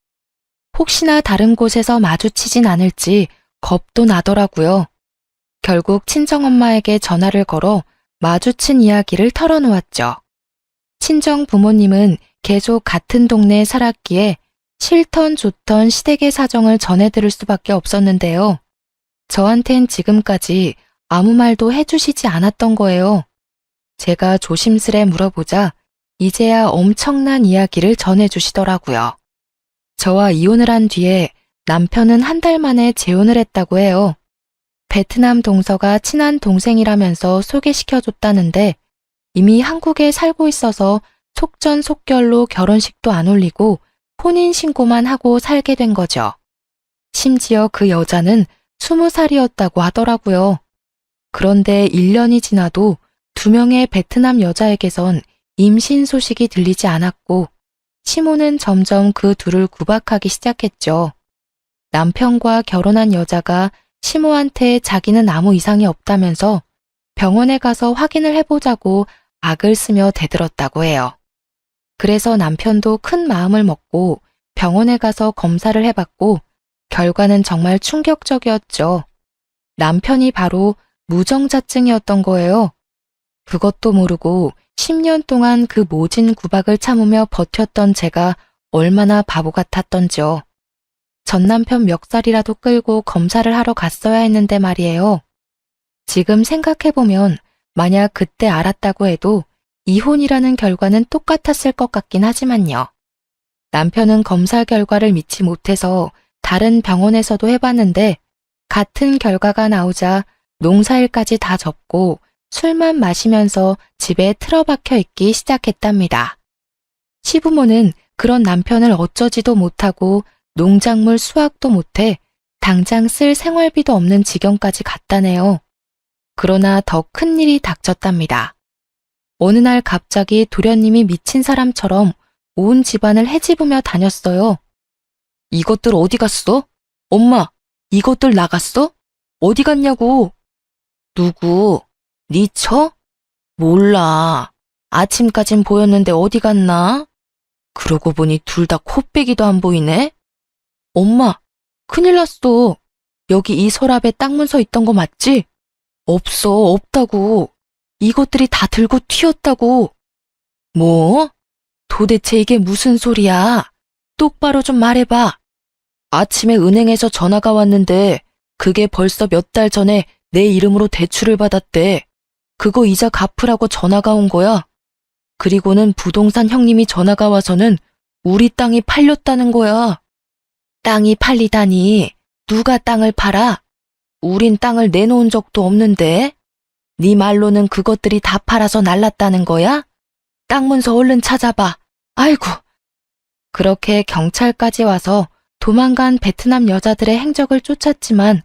혹시나 다른 곳에서 마주치진 않을지 겁도 나더라고요. 결국 친정엄마에게 전화를 걸어 마주친 이야기를 털어놓았죠. 친정 부모님은 계속 같은 동네에 살았기에 싫던 좋던 시댁의 사정을 전해들을 수밖에 없었는데요. 저한텐 지금까지 아무 말도 해주시지 않았던 거예요. 제가 조심스레 물어보자 이제야 엄청난 이야기를 전해주시더라고요. 저와 이혼을 한 뒤에 남편은 한 달 만에 재혼을 했다고 해요. 베트남 동서가 친한 동생이라면서 소개시켜줬다는데 이미 한국에 살고 있어서 속전속결로 결혼식도 안 올리고 혼인신고만 하고 살게 된 거죠. 심지어 그 여자는 20살이었다고 하더라고요. 그런데 1년이 지나도 2명의 베트남 여자에게선 임신 소식이 들리지 않았고 시모는 점점 그 둘을 구박하기 시작했죠. 남편과 결혼한 여자가 시모한테 자기는 아무 이상이 없다면서 병원에 가서 확인을 해보자고 악을 쓰며 대들었다고 해요. 그래서 남편도 큰 마음을 먹고 병원에 가서 검사를 해봤고 결과는 정말 충격적이었죠. 남편이 바로 무정자증이었던 거예요. 그것도 모르고 10년 동안 그 모진 구박을 참으며 버텼던 제가 얼마나 바보 같았던지요. 전 남편 멱살이라도 끌고 검사를 하러 갔어야 했는데 말이에요. 지금 생각해보면 만약 그때 알았다고 해도 이혼이라는 결과는 똑같았을 것 같긴 하지만요. 남편은 검사 결과를 믿지 못해서 다른 병원에서도 해봤는데 같은 결과가 나오자 농사일까지 다 접고 술만 마시면서 집에 틀어박혀 있기 시작했답니다. 시부모는 그런 남편을 어쩌지도 못하고 농작물 수확도 못해 당장 쓸 생활비도 없는 지경까지 갔다네요. 그러나 더 큰 일이 닥쳤답니다. 어느 날 갑자기 도련님이 미친 사람처럼 온 집안을 헤집으며 다녔어요. 이것들 어디 갔어? 엄마, 이것들 나갔어? 어디 갔냐고. 누구? 네 처? 몰라. 아침까진 보였는데 어디 갔나? 그러고 보니 둘 다 코빼기도 안 보이네? 엄마, 큰일 났어. 여기 이 서랍에 딱 문서 있던 거 맞지? 없어, 없다고. 이것들이 다 들고 튀었다고. 뭐? 도대체 이게 무슨 소리야? 똑바로 좀 말해봐. 아침에 은행에서 전화가 왔는데 그게 벌써 몇 달 전에 내 이름으로 대출을 받았대. 그거 이자 갚으라고 전화가 온 거야. 그리고는 부동산 형님이 전화가 와서는 우리 땅이 팔렸다는 거야. 땅이 팔리다니 누가 땅을 팔아? 우린 땅을 내놓은 적도 없는데. 네 말로는 그것들이 다 팔아서 날랐다는 거야? 땅 문서 얼른 찾아봐. 아이고. 그렇게 경찰까지 와서 도망간 베트남 여자들의 행적을 쫓았지만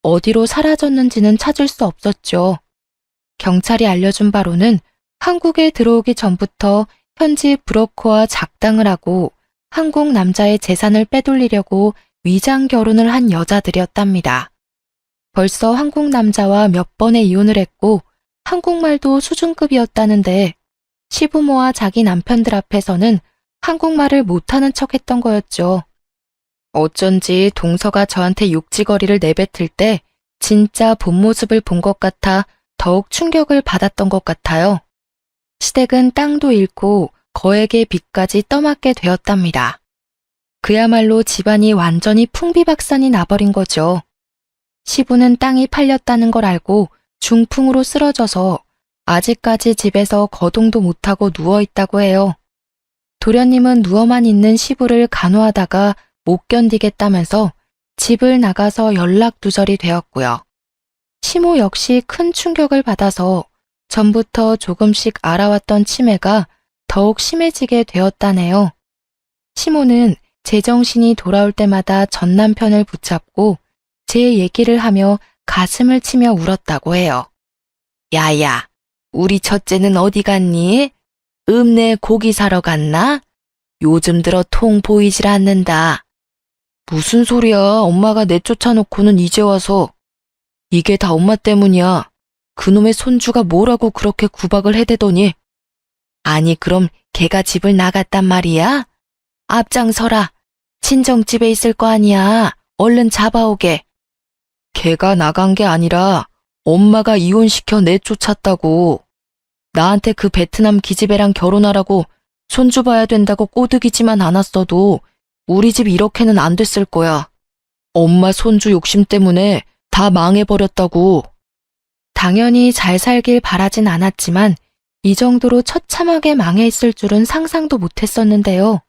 어디로 사라졌는지는 찾을 수 없었죠. 경찰이 알려준 바로는 한국에 들어오기 전부터 현지 브로커와 작당을 하고 한국 남자의 재산을 빼돌리려고 위장 결혼을 한 여자들이었답니다. 벌써 한국 남자와 몇 번의 이혼을 했고 한국말도 수준급이었다는데 시부모와 자기 남편들 앞에서는 한국말을 못하는 척했던 거였죠. 어쩐지 동서가 저한테 욕지거리를 내뱉을 때 진짜 본 모습을 본 것 같아 더욱 충격을 받았던 것 같아요. 시댁은 땅도 잃고 거액의 빚까지 떠맡게 되었답니다. 그야말로 집안이 완전히 풍비박산이 나버린 거죠. 시부는 땅이 팔렸다는 걸 알고 중풍으로 쓰러져서 아직까지 집에서 거동도 못하고 누워있다고 해요. 도련님은 누워만 있는 시부를 간호하다가 못 견디겠다면서 집을 나가서 연락두절이 되었고요. 시모 역시 큰 충격을 받아서 전부터 조금씩 알아왔던 치매가 더욱 심해지게 되었다네요. 시모는 제정신이 돌아올 때마다 전 남편을 붙잡고 제 얘기를 하며 가슴을 치며 울었다고 해요. 야야, 우리 첫째는 어디 갔니? 읍내 고기 사러 갔나? 요즘 들어 통 보이질 않는다. 무슨 소리야, 엄마가 내쫓아놓고는 이제 와서. 이게 다 엄마 때문이야. 그놈의 손주가 뭐라고 그렇게 구박을 해대더니. 아니 그럼 걔가 집을 나갔단 말이야? 앞장서라. 친정집에 있을 거 아니야. 얼른 잡아오게. 걔가 나간 게 아니라 엄마가 이혼시켜 내쫓았다고. 나한테 그 베트남 기집애랑 결혼하라고 손주 봐야 된다고 꼬드기지만 않았어도 우리 집 이렇게는 안 됐을 거야. 엄마 손주 욕심 때문에 다 망해버렸다고. 당연히 잘 살길 바라진 않았지만 이 정도로 처참하게 망해 있을 줄은 상상도 못했었는데요.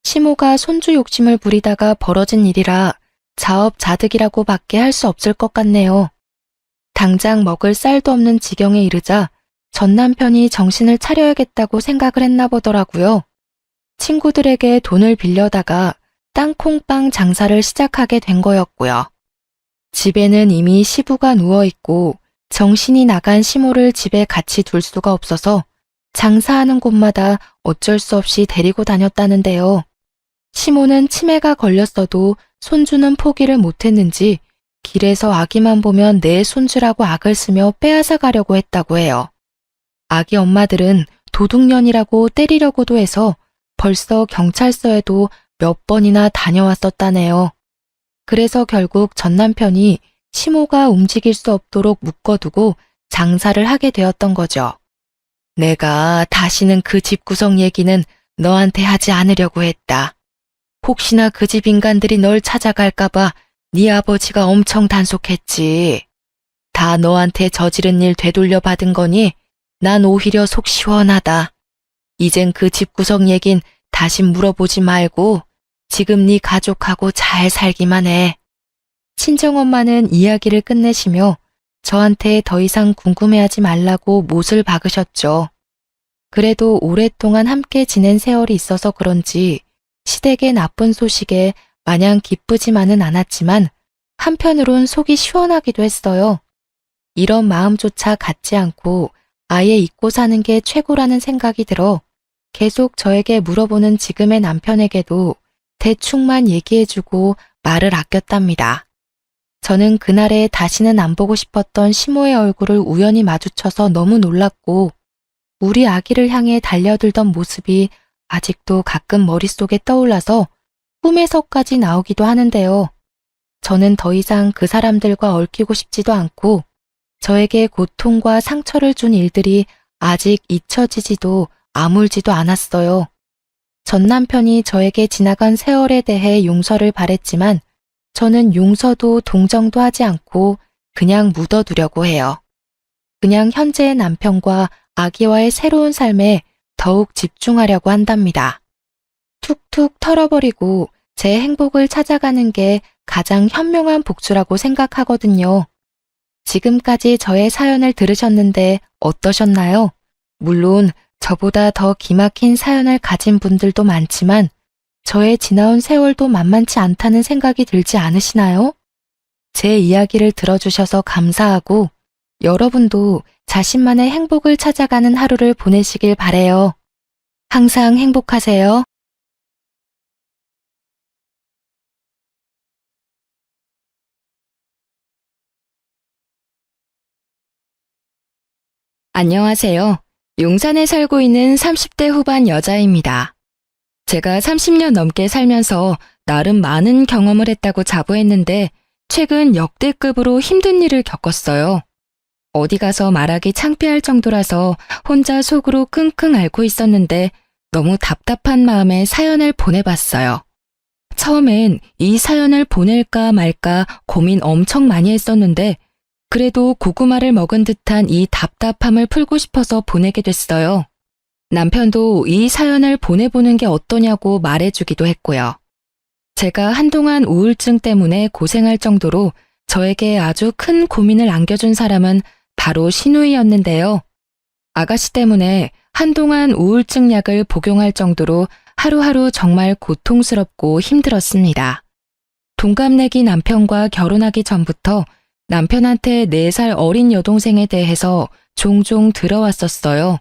시모가 손주 욕심을 부리다가 벌어진 일이라 자업자득이라고 밖에 할 수 없을 것 같네요. 당장 먹을 쌀도 없는 지경에 이르자 전 남편이 정신을 차려야겠다고 생각을 했나 보더라고요. 친구들에게 돈을 빌려다가 땅콩빵 장사를 시작하게 된 거였고요. 집에는 이미 시부가 누워있고 정신이 나간 시모를 집에 같이 둘 수가 없어서 장사하는 곳마다 어쩔 수 없이 데리고 다녔다는데요. 시모는 치매가 걸렸어도 손주는 포기를 못했는지 길에서 아기만 보면 내 손주라고 악을 쓰며 빼앗아 가려고 했다고 해요. 아기 엄마들은 도둑년이라고 때리려고도 해서 벌써 경찰서에도 몇 번이나 다녀왔었다네요. 그래서 결국 전 남편이 시모가 움직일 수 없도록 묶어두고 장사를 하게 되었던 거죠. 내가 다시는 그 집구석 얘기는 너한테 하지 않으려고 했다. 혹시나 그 집 인간들이 널 찾아갈까봐 네 아버지가 엄청 단속했지. 다 너한테 저지른 일 되돌려 받은 거니 난 오히려 속 시원하다. 이젠 그 집구석 얘긴 다시 물어보지 말고 지금 네 가족하고 잘 살기만 해. 친정엄마는 이야기를 끝내시며 저한테 더 이상 궁금해하지 말라고 못을 박으셨죠. 그래도 오랫동안 함께 지낸 세월이 있어서 그런지 시댁의 나쁜 소식에 마냥 기쁘지만은 않았지만 한편으론 속이 시원하기도 했어요. 이런 마음조차 갖지 않고 아예 잊고 사는 게 최고라는 생각이 들어 계속 저에게 물어보는 지금의 남편에게도 대충만 얘기해주고 말을 아꼈답니다. 저는 그날에 다시는 안 보고 싶었던 시모의 얼굴을 우연히 마주쳐서 너무 놀랐고 우리 아기를 향해 달려들던 모습이 아직도 가끔 머릿속에 떠올라서 꿈에서까지 나오기도 하는데요. 저는 더 이상 그 사람들과 얽히고 싶지도 않고 저에게 고통과 상처를 준 일들이 아직 잊혀지지도 아물지도 않았어요. 전 남편이 저에게 지나간 세월에 대해 용서를 바랬지만 저는 용서도 동정도 하지 않고 그냥 묻어두려고 해요. 그냥 현재의 남편과 아기와의 새로운 삶에 더욱 집중하려고 한답니다. 툭툭 털어버리고 제 행복을 찾아가는 게 가장 현명한 복수라고 생각하거든요. 지금까지 저의 사연을 들으셨는데 어떠셨나요? 물론 저보다 더 기막힌 사연을 가진 분들도 많지만 저의 지나온 세월도 만만치 않다는 생각이 들지 않으시나요? 제 이야기를 들어주셔서 감사하고 여러분도 자신만의 행복을 찾아가는 하루를 보내시길 바래요. 항상 행복하세요. 안녕하세요. 용산에 살고 있는 30대 후반 여자입니다. 제가 30년 넘게 살면서 나름 많은 경험을 했다고 자부했는데 최근 역대급으로 힘든 일을 겪었어요. 어디 가서 말하기 창피할 정도라서 혼자 속으로 끙끙 앓고 있었는데 너무 답답한 마음에 사연을 보내봤어요. 처음엔 이 사연을 보낼까 말까 고민 엄청 많이 했었는데 그래도 고구마를 먹은 듯한 이 답답함을 풀고 싶어서 보내게 됐어요. 남편도 이 사연을 보내보는 게 어떠냐고 말해주기도 했고요. 제가 한동안 우울증 때문에 고생할 정도로 저에게 아주 큰 고민을 안겨준 사람은 바로 시누이였는데요. 아가씨 때문에 한동안 우울증 약을 복용할 정도로 하루하루 정말 고통스럽고 힘들었습니다. 동갑내기 남편과 결혼하기 전부터 남편한테 4살 어린 여동생에 대해서 종종 들어왔었어요.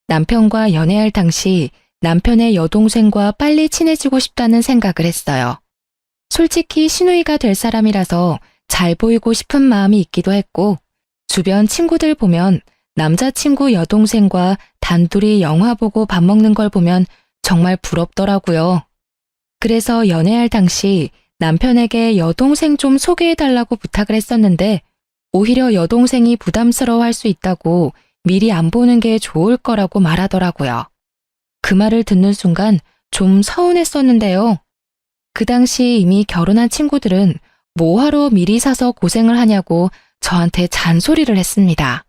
남편과 연애할 당시 남편의 여동생과 빨리 친해지고 싶다는 생각을 했어요. 솔직히 시누이가 될 사람이라서 잘 보이고 싶은 마음이 있기도 했고 주변 친구들 보면 남자친구 여동생과 단둘이 영화 보고 밥 먹는 걸 보면 정말 부럽더라고요. 그래서 연애할 당시 남편에게 여동생 좀 소개해달라고 부탁을 했었는데 오히려 여동생이 부담스러워할 수 있다고 미리 안 보는 게 좋을 거라고 말하더라고요. 그 말을 듣는 순간 좀 서운했었는데요. 그 당시 이미 결혼한 친구들은 뭐하러 미리 사서 고생을 하냐고 저한테 잔소리를 했습니다.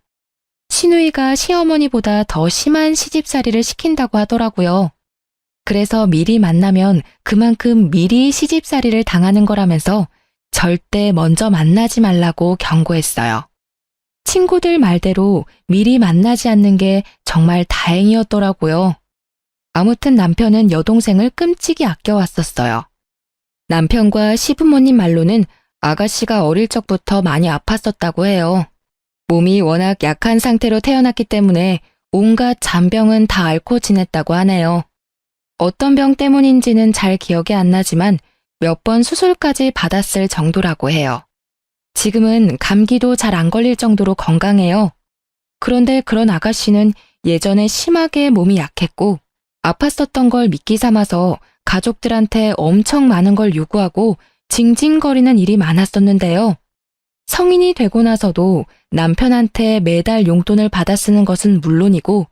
시누이가 시어머니보다 더 심한 시집살이를 시킨다고 하더라고요. 그래서 미리 만나면 그만큼 미리 시집살이를 당하는 거라면서 절대 먼저 만나지 말라고 경고했어요. 친구들 말대로 미리 만나지 않는 게 정말 다행이었더라고요. 아무튼 남편은 여동생을 끔찍이 아껴왔었어요. 남편과 시부모님 말로는 아가씨가 어릴 적부터 많이 아팠었다고 해요. 몸이 워낙 약한 상태로 태어났기 때문에 온갖 잔병은 다 앓고 지냈다고 하네요. 어떤 병 때문인지는 잘 기억이 안 나지만 몇 번 수술까지 받았을 정도라고 해요. 지금은 감기도 잘 안 걸릴 정도로 건강해요. 그런데 그런 아가씨는 예전에 심하게 몸이 약했고 아팠었던 걸 미끼 삼아서 가족들한테 엄청 많은 걸 요구하고 징징거리는 일이 많았었는데요. 성인이 되고 나서도 남편한테 매달 용돈을 받아 쓰는 것은 물론이고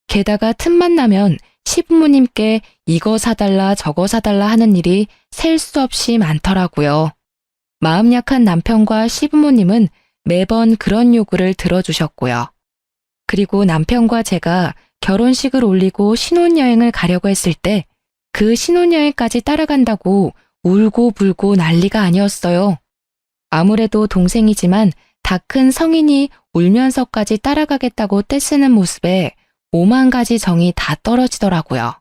게다가 틈만 나면 시부모님께 이거 사달라 저거 사달라 하는 일이 셀 수 없이 많더라고요. 마음 약한 남편과 시부모님은 매번 그런 요구를 들어주셨고요. 그리고 남편과 제가 결혼식을 올리고 신혼여행을 가려고 했을 때 그 신혼여행까지 따라간다고 울고 불고 난리가 아니었어요. 아무래도 동생이지만 다 큰 성인이 울면서까지 따라가겠다고 떼쓰는 모습에 5만 가지 정이 다 떨어지더라고요.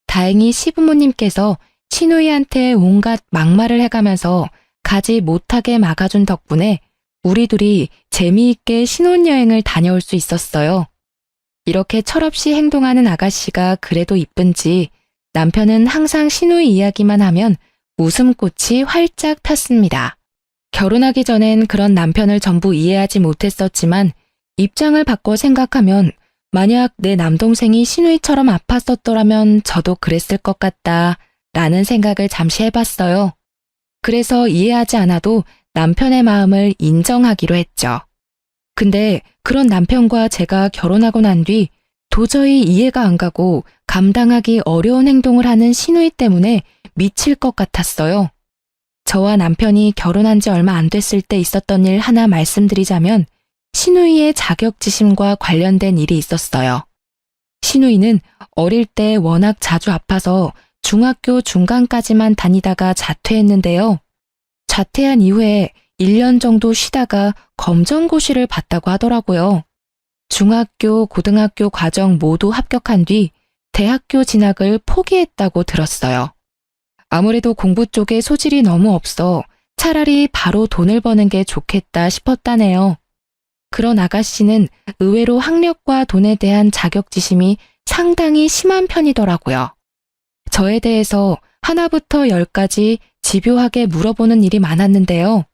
다행히 시부모님께서 시누이한테 온갖 막말을 해가면서 가지 못하게 막아준 덕분에 우리 둘이 재미있게 신혼여행을 다녀올 수 있었어요. 이렇게 철없이 행동하는 아가씨가 그래도 이쁜지 남편은 항상 시누이 이야기만 하면 웃음꽃이 활짝 폈습니다. 결혼하기 전엔 그런 남편을 전부 이해하지 못했었지만 입장을 바꿔 생각하면 만약 내 남동생이 시누이처럼 아팠었더라면 저도 그랬을 것 같다 라는 생각을 잠시 해봤어요. 그래서 이해하지 않아도 남편의 마음을 인정하기로 했죠. 근데 그런 남편과 제가 결혼하고 난 뒤 도저히 이해가 안 가고 감당하기 어려운 행동을 하는 시누이 때문에 미칠 것 같았어요. 저와 남편이 결혼한 지 얼마 안 됐을 때 있었던 일 하나 말씀드리자면 시누이의 자격지심과 관련된 일이 있었어요. 시누이는 어릴 때 워낙 자주 아파서 중학교 중간까지만 다니다가 자퇴했는데요. 자퇴한 이후에 1년 정도 쉬다가 검정고시를 봤다고 하더라고요. 중학교, 고등학교 과정 모두 합격한 뒤 대학교 진학을 포기했다고 들었어요. 아무래도 공부 쪽에 소질이 너무 없어 차라리 바로 돈을 버는 게 좋겠다 싶었다네요. 그런 아가씨는 의외로 학력과 돈에 대한 자격지심이 상당히 심한 편이더라고요. 저에 대해서 하나부터 10까지 집요하게 물어보는 일이 많았는데요.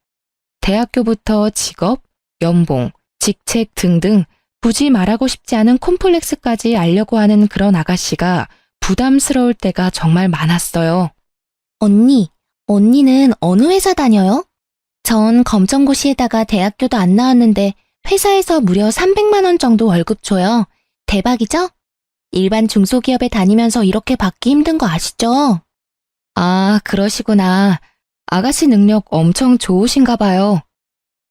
대학교부터 직업, 연봉, 직책 등등 굳이 말하고 싶지 않은 콤플렉스까지 알려고 하는 그런 아가씨가 부담스러울 때가 정말 많았어요.
언니는 어느 회사 다녀요? 전 검정고시에다가 대학교도 안 나왔는데 회사에서 무려 300만 원 정도 월급 줘요. 대박이죠? 일반 중소기업에 다니면서 이렇게 받기 힘든 거 아시죠?
아, 그러시구나. 아가씨 능력 엄청 좋으신가 봐요.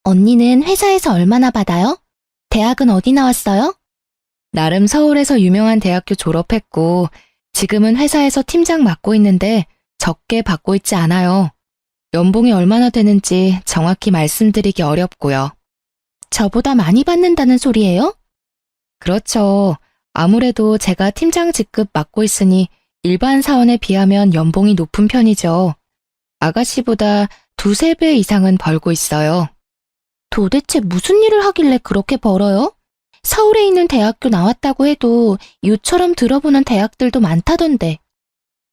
언니는 회사에서 얼마나 받아요? 대학은 어디 나왔어요?
나름 서울에서 유명한 대학교 졸업했고, 지금은 회사에서 팀장 맡고 있는데 적게 받고 있지 않아요. 연봉이 얼마나 되는지 정확히 말씀드리기 어렵고요.
저보다 많이 받는다는 소리예요?
그렇죠. 아무래도 제가 팀장 직급 맡고 있으니 일반 사원에 비하면 연봉이 높은 편이죠. 아가씨보다 두세 배 이상은 벌고 있어요.
도대체 무슨 일을 하길래 그렇게 벌어요? 서울에 있는 대학교 나왔다고 해도 요처럼 들어보는 대학들도 많다던데.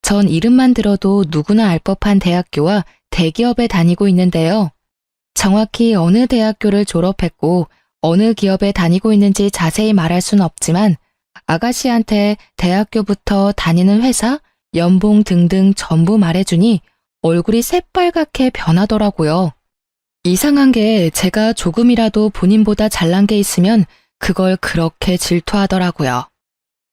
전 이름만 들어도 누구나 알 법한 대학교와 대기업에 다니고 있는데요. 정확히 어느 대학교를 졸업했고 어느 기업에 다니고 있는지 자세히 말할 수는 없지만 아가씨한테 대학교부터 다니는 회사, 연봉 등등 전부 말해주니 얼굴이 새빨갛게 변하더라고요. 이상한 게 제가 조금이라도 본인보다 잘난 게 있으면 그걸 그렇게 질투하더라고요.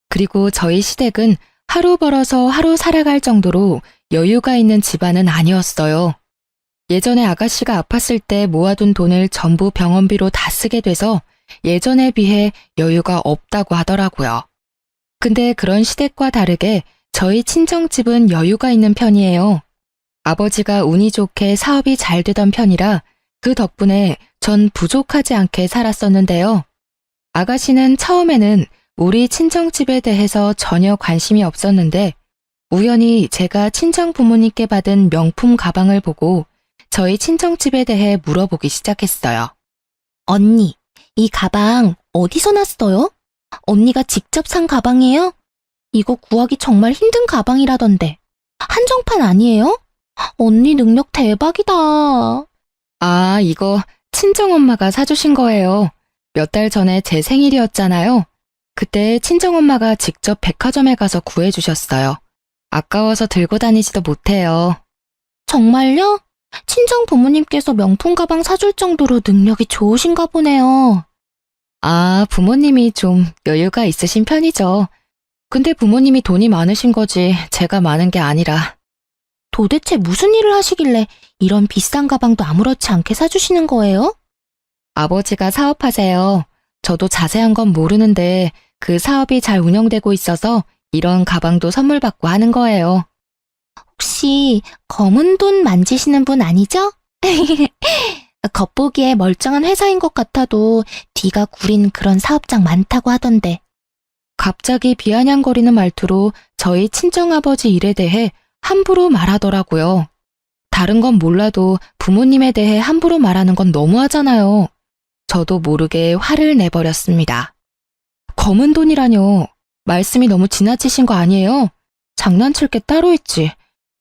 그리고 저희 시댁은 하루 벌어서 하루 살아갈 정도로 여유가 있는 집안은 아니었어요. 예전에 아가씨가 아팠을 때 모아둔 돈을 전부 병원비로 다 쓰게 돼서 예전에 비해 여유가 없다고 하더라고요. 근데 그런 시댁과 다르게 저희 친정집은 여유가 있는 편이에요. 아버지가 운이 좋게 사업이 잘 되던 편이라 그 덕분에 전 부족하지 않게 살았었는데요. 아가씨는 처음에는 우리 친정집에 대해서 전혀 관심이 없었는데 우연히 제가 친정 부모님께 받은 명품 가방을 보고 저희 친정집에 대해 물어보기 시작했어요.
언니, 이 가방 어디서 났어요? 언니가 직접 산 가방이에요? 이거 구하기 정말 힘든 가방이라던데. 한정판 아니에요? 언니 능력 대박이다.
아, 이거 친정엄마가 사주신 거예요. 몇 달 전에 제 생일이었잖아요. 그때 친정엄마가 직접 백화점에 가서 구해주셨어요. 아까워서 들고 다니지도 못해요.
정말요? 친정 부모님께서 명품 가방 사줄 정도로 능력이 좋으신가 보네요.
아, 부모님이 좀 여유가 있으신 편이죠. 근데 부모님이 돈이 많으신 거지 제가 많은 게 아니라.
도대체 무슨 일을 하시길래 이런 비싼 가방도 아무렇지 않게 사주시는 거예요?
아버지가 사업하세요. 저도 자세한 건 모르는데 그 사업이 잘 운영되고 있어서 이런 가방도 선물 받고 하는 거예요.
혹시 검은 돈 만지시는 분 아니죠? 겉보기에 멀쩡한 회사인 것 같아도 뒤가 구린 그런 사업장 많다고 하던데.
갑자기 비아냥거리는 말투로 저희 친정아버지 일에 대해 함부로 말하더라고요. 다른 건 몰라도 부모님에 대해 함부로 말하는 건 너무하잖아요. 저도 모르게 화를 내버렸습니다. 검은 돈이라뇨. 말씀이 너무 지나치신 거 아니에요? 장난칠 게 따로 있지.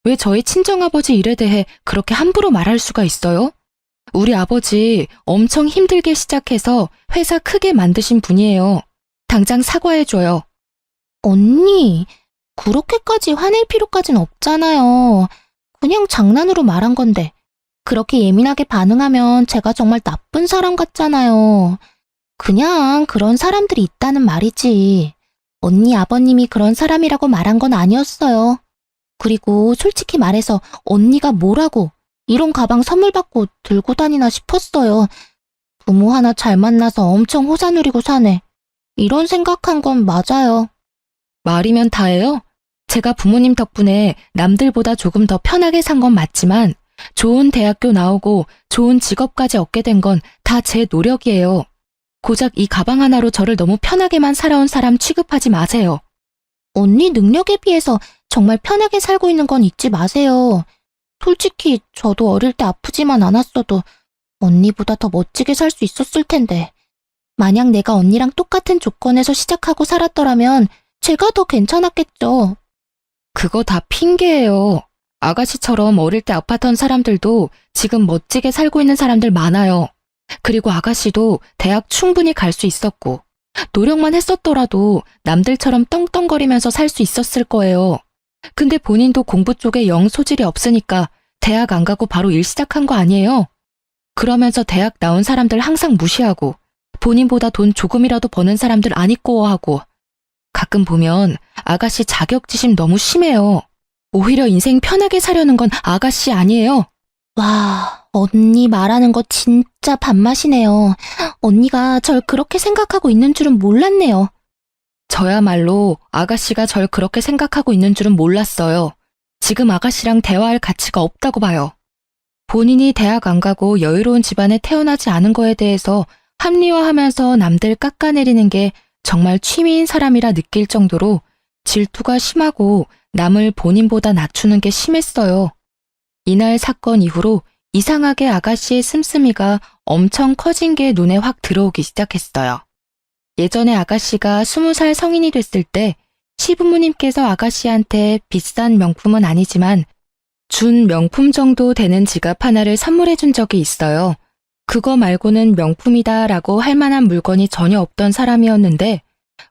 왜 저희 친정아버지 일에 대해 그렇게 함부로 말할 수가 있어요? 우리 아버지 엄청 힘들게 시작해서 회사 크게 만드신 분이에요. 당장 사과해줘요.
언니, 그렇게까지 화낼 필요까진 없잖아요. 그냥 장난으로 말한 건데. 그렇게 예민하게 반응하면 제가 정말 나쁜 사람 같잖아요. 그냥 그런 사람들이 있다는 말이지. 언니 아버님이 그런 사람이라고 말한 건 아니었어요. 그리고 솔직히 말해서 언니가 뭐라고 이런 가방 선물 받고 들고 다니나 싶었어요. 부모 하나 잘 만나서 엄청 호사 누리고 사네. 이런 생각한 건 맞아요.
말이면 다예요. 제가 부모님 덕분에 남들보다 조금 더 편하게 산 건 맞지만 좋은 대학교 나오고 좋은 직업까지 얻게 된 건 다 제 노력이에요. 고작 이 가방 하나로 저를 너무 편하게만 살아온 사람 취급하지 마세요.
언니 능력에 비해서 정말 편하게 살고 있는 건 잊지 마세요. 솔직히 저도 어릴 때 아프지만 않았어도 언니보다 더 멋지게 살 수 있었을 텐데. 만약 내가 언니랑 똑같은 조건에서 시작하고 살았더라면 제가 더 괜찮았겠죠.
그거 다 핑계예요. 아가씨처럼 어릴 때 아팠던 사람들도 지금 멋지게 살고 있는 사람들 많아요. 그리고 아가씨도 대학 충분히 갈 수 있었고 노력만 했었더라도 남들처럼 떵떵거리면서 살 수 있었을 거예요. 근데 본인도 공부 쪽에 영 소질이 없으니까 대학 안 가고 바로 일 시작한 거 아니에요? 그러면서 대학 나온 사람들 항상 무시하고 본인보다 돈 조금이라도 버는 사람들 안 이꺼워하고 가끔 보면 아가씨 자격지심 너무 심해요. 오히려 인생 편하게 사려는 건 아가씨 아니에요.
와, 언니 말하는 거 진짜 밥맛이네요. 언니가 절 그렇게 생각하고 있는 줄은 몰랐네요.
저야말로 아가씨가 절 그렇게 생각하고 있는 줄은 몰랐어요. 지금 아가씨랑 대화할 가치가 없다고 봐요. 본인이 대학 안 가고 여유로운 집안에 태어나지 않은 거에 대해서 합리화하면서 남들 깎아내리는 게 정말 취미인 사람이라 느낄 정도로 질투가 심하고 남을 본인보다 낮추는 게 심했어요. 이날 사건 이후로 이상하게 아가씨의 씀씀이가 엄청 커진 게 눈에 확 들어오기 시작했어요. 예전에 아가씨가 20살 성인이 됐을 때 시부모님께서 아가씨한테 비싼 명품은 아니지만 준 명품 정도 되는 지갑 하나를 선물해 준 적이 있어요. 그거 말고는 명품이다라고 할 만한 물건이 전혀 없던 사람이었는데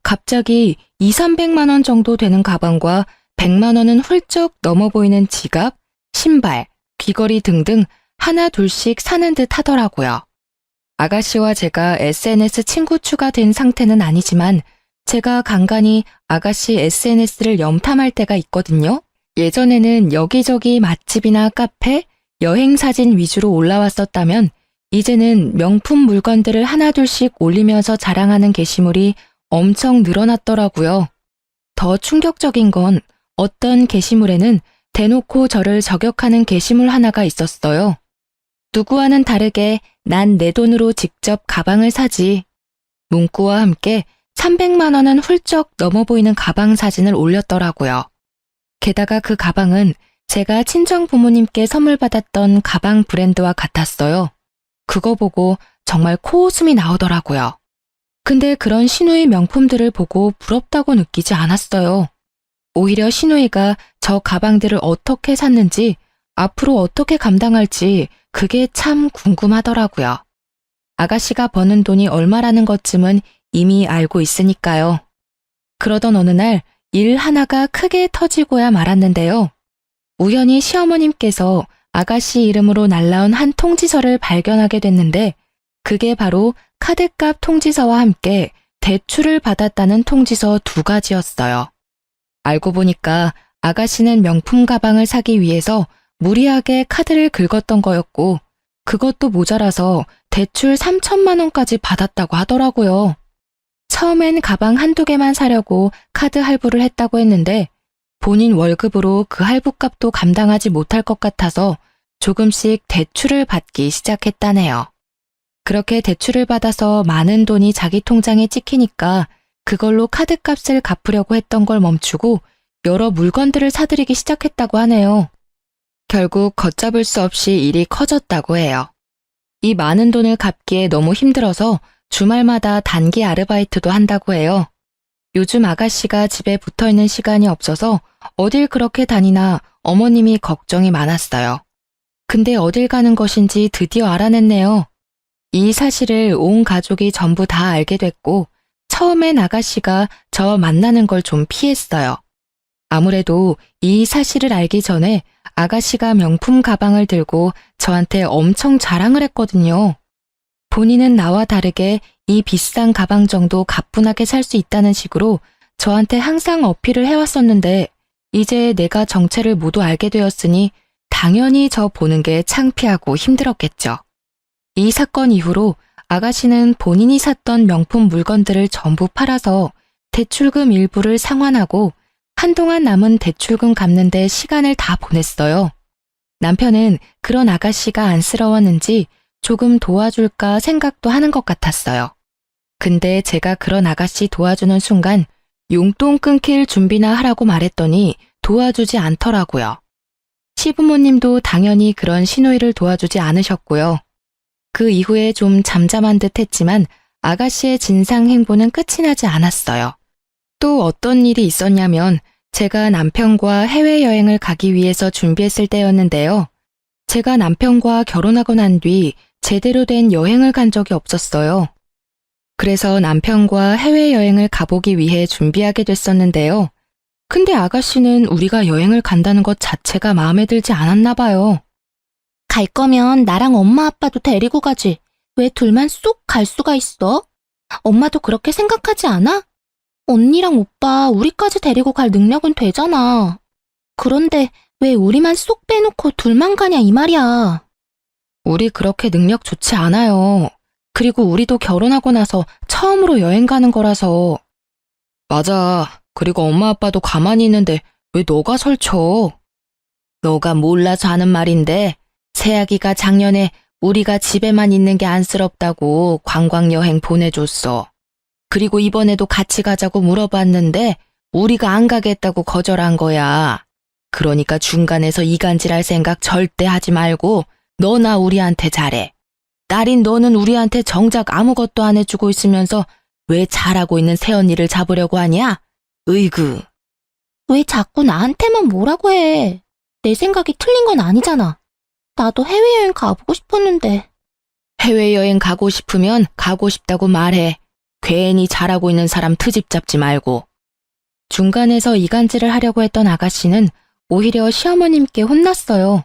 갑자기 200~300만 원 정도 되는 가방과 100만 원은 훌쩍 넘어 보이는 지갑, 신발, 귀걸이 등등 하나 둘씩 사는 듯 하더라고요. 아가씨와 제가 SNS 친구 추가된 상태는 아니지만 제가 간간히 아가씨 SNS를 염탐할 때가 있거든요. 예전에는 여기저기 맛집이나 카페, 여행 사진 위주로 올라왔었다면 이제는 명품 물건들을 하나둘씩 올리면서 자랑하는 게시물이 엄청 늘어났더라고요. 더 충격적인 건 어떤 게시물에는 대놓고 저를 저격하는 게시물 하나가 있었어요. 누구와는 다르게 난 내 돈으로 직접 가방을 사지. 문구와 함께 300만 원은 훌쩍 넘어 보이는 가방 사진을 올렸더라고요. 게다가 그 가방은 제가 친정 부모님께 선물 받았던 가방 브랜드와 같았어요. 그거 보고 정말 코웃음이 나오더라고요. 근데 그런 신우의 명품들을 보고 부럽다고 느끼지 않았어요. 오히려 신우이가 저 가방들을 어떻게 샀는지 앞으로 어떻게 감당할지 그게 참 궁금하더라고요. 아가씨가 버는 돈이 얼마라는 것쯤은 이미 알고 있으니까요. 그러던 어느 날 일 하나가 크게 터지고야 말았는데요. 우연히 시어머님께서 아가씨 이름으로 날라온 한 통지서를 발견하게 됐는데 그게 바로 카드값 통지서와 함께 대출을 받았다는 통지서 2가지였어요. 알고 보니까 아가씨는 명품 가방을 사기 위해서 무리하게 카드를 긁었던 거였고 그것도 모자라서 대출 3천만 원까지 받았다고 하더라고요. 처음엔 가방 한두 개만 사려고 카드 할부를 했다고 했는데 본인 월급으로 그 할부값도 감당하지 못할 것 같아서 조금씩 대출을 받기 시작했다네요. 그렇게 대출을 받아서 많은 돈이 자기 통장에 찍히니까 그걸로 카드값을 갚으려고 했던 걸 멈추고 여러 물건들을 사들이기 시작했다고 하네요. 결국 걷잡을 수 없이 일이 커졌다고 해요. 이 많은 돈을 갚기에 너무 힘들어서 주말마다 단기 아르바이트도 한다고 해요. 요즘 아가씨가 집에 붙어있는 시간이 없어서 어딜 그렇게 다니나 어머님이 걱정이 많았어요. 근데 어딜 가는 것인지 드디어 알아냈네요. 이 사실을 온 가족이 전부 다 알게 됐고 처음엔 아가씨가 저 만나는 걸 좀 피했어요. 아무래도 이 사실을 알기 전에 아가씨가 명품 가방을 들고 저한테 엄청 자랑을 했거든요. 본인은 나와 다르게 이 비싼 가방 정도 가뿐하게 살 수 있다는 식으로 저한테 항상 어필을 해왔었는데 이제 내가 정체를 모두 알게 되었으니 당연히 저 보는 게 창피하고 힘들었겠죠. 이 사건 이후로 아가씨는 본인이 샀던 명품 물건들을 전부 팔아서 대출금 일부를 상환하고 한동안 남은 대출금 갚는데 시간을 다 보냈어요. 남편은 그런 아가씨가 안쓰러웠는지 조금 도와줄까 생각도 하는 것 같았어요. 근데 제가 그런 아가씨 도와주는 순간 용돈 끊길 준비나 하라고 말했더니 도와주지 않더라고요. 시부모님도 당연히 그런 시누이를 도와주지 않으셨고요. 그 이후에 좀 잠잠한 듯 했지만 아가씨의 진상 행보는 끝이 나지 않았어요. 또 어떤 일이 있었냐면 제가 남편과 해외여행을 가기 위해서 준비했을 때였는데요. 제가 남편과 결혼하고 난 뒤 제대로 된 여행을 간 적이 없었어요. 그래서 남편과 해외여행을 가보기 위해 준비하게 됐었는데요. 근데 아가씨는 우리가 여행을 간다는 것 자체가 마음에 들지 않았나 봐요.
갈 거면 나랑 엄마 아빠도 데리고 가지. 왜 둘만 쏙 갈 수가 있어? 엄마도 그렇게 생각하지 않아? 언니랑 오빠 우리까지 데리고 갈 능력은 되잖아. 그런데 왜 우리만 쏙 빼놓고 둘만 가냐 이 말이야.
우리 그렇게 능력 좋지 않아요. 그리고 우리도 결혼하고 나서 처음으로 여행 가는 거라서. 맞아. 그리고 엄마 아빠도 가만히 있는데 왜 너가 설쳐? 너가 몰라서 하는 말인데 새아기가 작년에 우리가 집에만 있는 게 안쓰럽다고 관광여행 보내줬어. 그리고 이번에도 같이 가자고 물어봤는데 우리가 안 가겠다고 거절한 거야. 그러니까 중간에서 이간질할 생각 절대 하지 말고 너나 우리한테 잘해. 딸인 너는 우리한테 정작 아무것도 안 해주고 있으면서 왜 잘하고 있는 새언니를 잡으려고 하냐? 으이그.
왜 자꾸 나한테만 뭐라고 해. 내 생각이 틀린 건 아니잖아. 나도 해외여행 가보고 싶었는데.
해외여행 가고 싶으면 가고 싶다고 말해. 괜히 잘하고 있는 사람 트집 잡지 말고. 중간에서 이간질을 하려고 했던 아가씨는 오히려 시어머님께 혼났어요.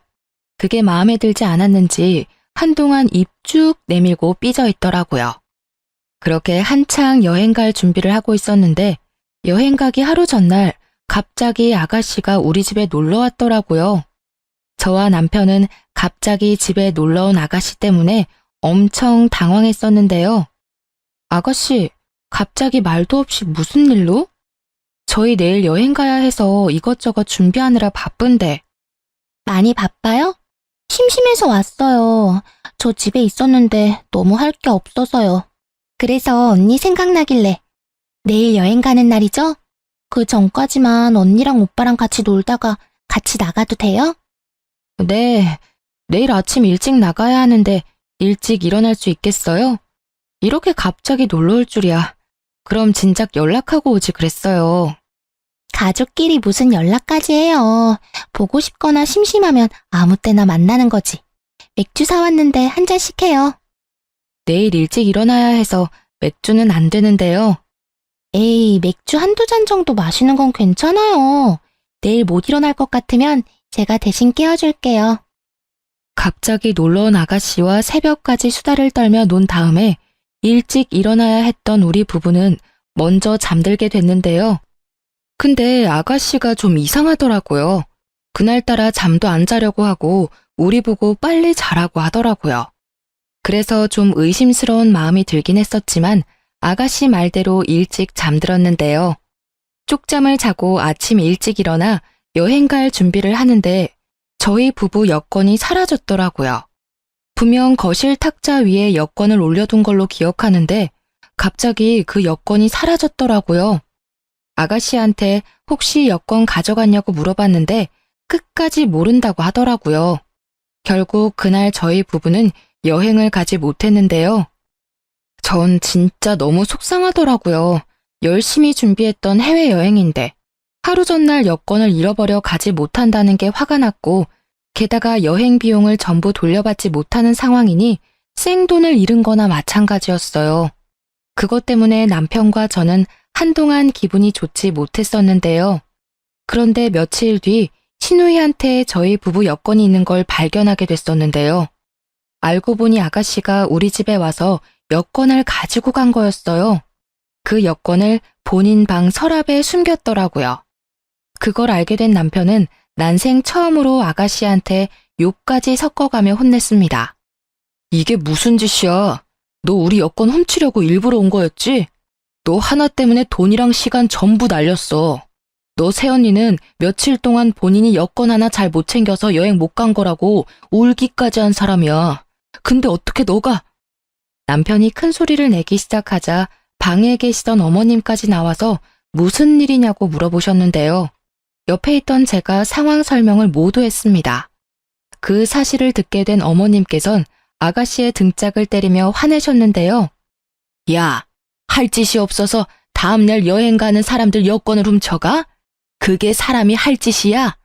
그게 마음에 들지 않았는지 한동안 입 쭉 내밀고 삐져 있더라고요. 그렇게 한창 여행 갈 준비를 하고 있었는데 여행 가기 하루 전날 갑자기 아가씨가 우리 집에 놀러 왔더라고요. 저와 남편은 갑자기 집에 놀러 온 아가씨 때문에 엄청 당황했었는데요. 아가씨, 갑자기 말도 없이 무슨 일로? 저희 내일 여행 가야 해서 이것저것 준비하느라 바쁜데.
많이 바빠요? 심심해서 왔어요. 저 집에 있었는데 너무 할 게 없어서요. 그래서 언니 생각나길래. 내일 여행 가는 날이죠? 그 전까지만 언니랑 오빠랑 같이 놀다가 같이 나가도 돼요?
네, 내일 아침 일찍 나가야 하는데 일찍 일어날 수 있겠어요? 이렇게 갑자기 놀러 올 줄이야. 그럼 진작 연락하고 오지 그랬어요.
가족끼리 무슨 연락까지 해요. 보고 싶거나 심심하면 아무 때나 만나는 거지. 맥주 사왔는데 한 잔씩 해요.
내일 일찍 일어나야 해서 맥주는 안 되는데요.
에이, 맥주 한두 잔 정도 마시는 건 괜찮아요. 내일 못 일어날 것 같으면 제가 대신 깨워줄게요.
갑자기 놀러 온 아가씨와 새벽까지 수다를 떨며 논 다음에 일찍 일어나야 했던 우리 부부는 먼저 잠들게 됐는데요. 근데 아가씨가 좀 이상하더라고요. 그날따라 잠도 안 자려고 하고 우리 보고 빨리 자라고 하더라고요. 그래서 좀 의심스러운 마음이 들긴 했었지만 아가씨 말대로 일찍 잠들었는데요. 쪽잠을 자고 아침 일찍 일어나 여행 갈 준비를 하는데 저희 부부 여권이 사라졌더라고요. 분명 거실 탁자 위에 여권을 올려둔 걸로 기억하는데 갑자기 그 여권이 사라졌더라고요. 아가씨한테 혹시 여권 가져갔냐고 물어봤는데 끝까지 모른다고 하더라고요. 결국 그날 저희 부부는 여행을 가지 못했는데요. 전 진짜 너무 속상하더라고요. 열심히 준비했던 해외여행인데 하루 전날 여권을 잃어버려 가지 못한다는 게 화가 났고 게다가 여행 비용을 전부 돌려받지 못하는 상황이니 생돈을 잃은 거나 마찬가지였어요. 그것 때문에 남편과 저는 한동안 기분이 좋지 못했었는데요. 그런데 며칠 뒤 신우이한테 저희 부부 여권이 있는 걸 발견하게 됐었는데요. 알고 보니 아가씨가 우리 집에 와서 여권을 가지고 간 거였어요. 그 여권을 본인 방 서랍에 숨겼더라고요. 그걸 알게 된 남편은 난생 처음으로 아가씨한테 욕까지 섞어가며 혼냈습니다. 이게 무슨 짓이야? 너 우리 여권 훔치려고 일부러 온 거였지? 너 하나 때문에 돈이랑 시간 전부 날렸어. 너 새언니는 며칠 동안 본인이 여권 하나 잘 못 챙겨서 여행 못 간 거라고 울기까지 한 사람이야. 근데 어떻게 너가... 남편이 큰 소리를 내기 시작하자 방에 계시던 어머님까지 나와서 무슨 일이냐고 물어보셨는데요. 옆에 있던 제가 상황 설명을 모두 했습니다. 그 사실을 듣게 된 어머님께선 아가씨의 등짝을 때리며 화내셨는데요. 야, 할 짓이 없어서 다음날 여행 가는 사람들 여권을 훔쳐가? 그게 사람이 할 짓이야?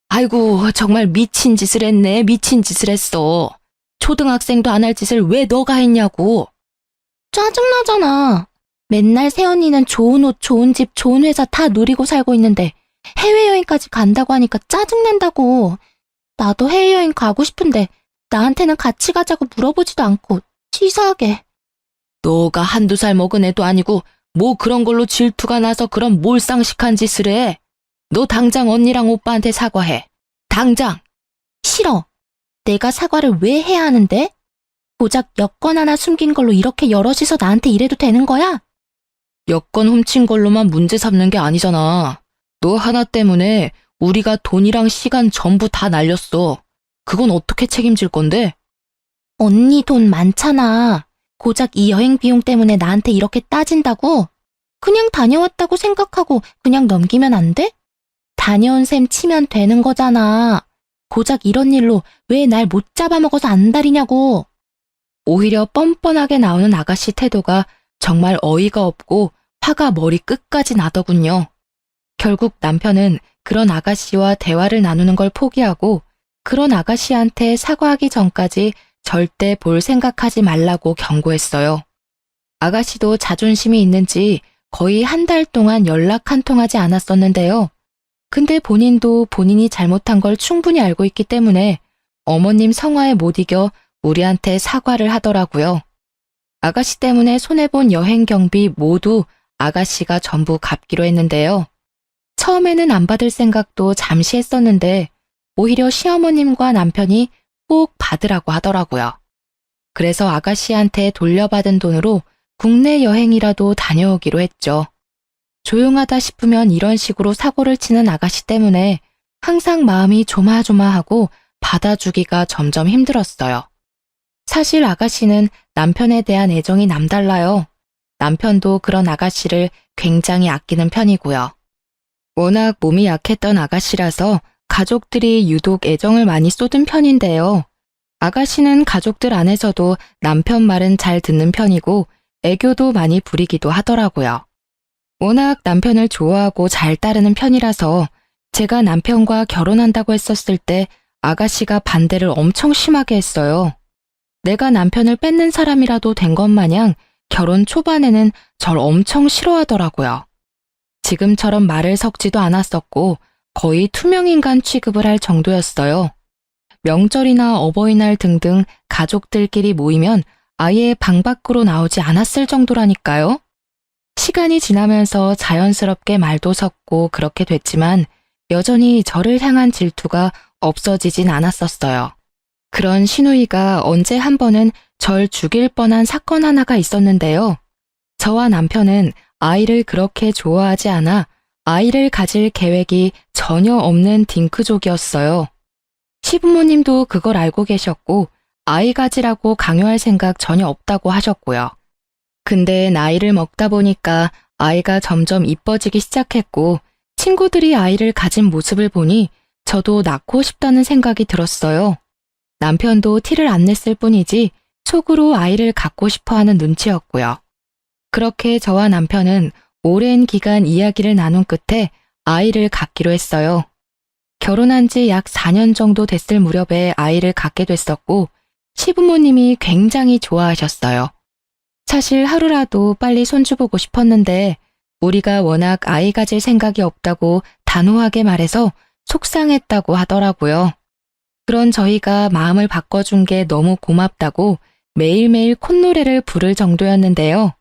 아이고, 정말 미친 짓을 했네. 미친 짓을 했어. 초등학생도 안 할 짓을 왜 너가 했냐고.
짜증나잖아. 맨날 새언니는 좋은 옷, 좋은 집, 좋은 회사 다 누리고 살고 있는데 해외여행까지 간다고 하니까 짜증난다고. 나도 해외여행 가고 싶은데 나한테는 같이 가자고 물어보지도 않고 치사하게.
너가 한두 살 먹은 애도 아니고 뭐 그런 걸로 질투가 나서 그런 몰상식한 짓을 해. 너 당장 언니랑 오빠한테 사과해. 당장!
싫어. 내가 사과를 왜 해야 하는데? 고작 여권 하나 숨긴 걸로 이렇게 여럿이서 나한테 이래도 되는 거야?
여권 훔친 걸로만 문제 삼는 게 아니잖아. 너 하나 때문에 우리가 돈이랑 시간 전부 다 날렸어. 그건 어떻게 책임질 건데?
언니 돈 많잖아. 고작 이 여행 비용 때문에 나한테 이렇게 따진다고? 그냥 다녀왔다고 생각하고 그냥 넘기면 안 돼? 다녀온 셈 치면 되는 거잖아. 고작 이런 일로 왜 날 못 잡아먹어서 안달이냐고.
오히려 뻔뻔하게 나오는 아가씨 태도가 정말 어이가 없고 화가 머리 끝까지 나더군요. 결국 남편은 그런 아가씨와 대화를 나누는 걸 포기하고 그런 아가씨한테 사과하기 전까지 절대 볼 생각하지 말라고 경고했어요. 아가씨도 자존심이 있는지 거의 한 달 동안 연락 한 통하지 않았었는데요. 근데 본인도 본인이 잘못한 걸 충분히 알고 있기 때문에 어머님 성화에 못 이겨 우리한테 사과를 하더라고요. 아가씨 때문에 손해본 여행 경비 모두 아가씨가 전부 갚기로 했는데요. 처음에는 안 받을 생각도 잠시 했었는데 오히려 시어머님과 남편이 꼭 받으라고 하더라고요. 그래서 아가씨한테 돌려받은 돈으로 국내 여행이라도 다녀오기로 했죠. 조용하다 싶으면 이런 식으로 사고를 치는 아가씨 때문에 항상 마음이 조마조마하고 받아주기가 점점 힘들었어요. 사실 아가씨는 남편에 대한 애정이 남달라요. 남편도 그런 아가씨를 굉장히 아끼는 편이고요. 워낙 몸이 약했던 아가씨라서 가족들이 유독 애정을 많이 쏟은 편인데요. 아가씨는 가족들 안에서도 남편 말은 잘 듣는 편이고 애교도 많이 부리기도 하더라고요. 워낙 남편을 좋아하고 잘 따르는 편이라서 제가 남편과 결혼한다고 했었을 때 아가씨가 반대를 엄청 심하게 했어요. 내가 남편을 뺏는 사람이라도 된 것 마냥 결혼 초반에는 절 엄청 싫어하더라고요. 지금처럼 말을 섞지도 않았었고 거의 투명인간 취급을 할 정도였어요. 명절이나 어버이날 등등 가족들끼리 모이면 아예 방 밖으로 나오지 않았을 정도라니까요. 시간이 지나면서 자연스럽게 말도 섞고 그렇게 됐지만 여전히 저를 향한 질투가 없어지진 않았었어요. 그런 시누이가 언제 한 번은 절 죽일 뻔한 사건 하나가 있었는데요. 저와 남편은 아이를 그렇게 좋아하지 않아 아이를 가질 계획이 전혀 없는 딩크족이었어요. 시부모님도 그걸 알고 계셨고 아이 가지라고 강요할 생각 전혀 없다고 하셨고요. 근데 나이를 먹다 보니까 아이가 점점 이뻐지기 시작했고 친구들이 아이를 가진 모습을 보니 저도 낳고 싶다는 생각이 들었어요. 남편도 티를 안 냈을 뿐이지 속으로 아이를 갖고 싶어 하는 눈치였고요. 그렇게 저와 남편은 오랜 기간 이야기를 나눈 끝에 아이를 갖기로 했어요. 결혼한 지 약 4년 정도 됐을 무렵에 아이를 갖게 됐었고 시부모님이 굉장히 좋아하셨어요. 사실 하루라도 빨리 손주보고 싶었는데 우리가 워낙 아이 가질 생각이 없다고 단호하게 말해서 속상했다고 하더라고요. 그런 저희가 마음을 바꿔준 게 너무 고맙다고 매일매일 콧노래를 부를 정도였는데요.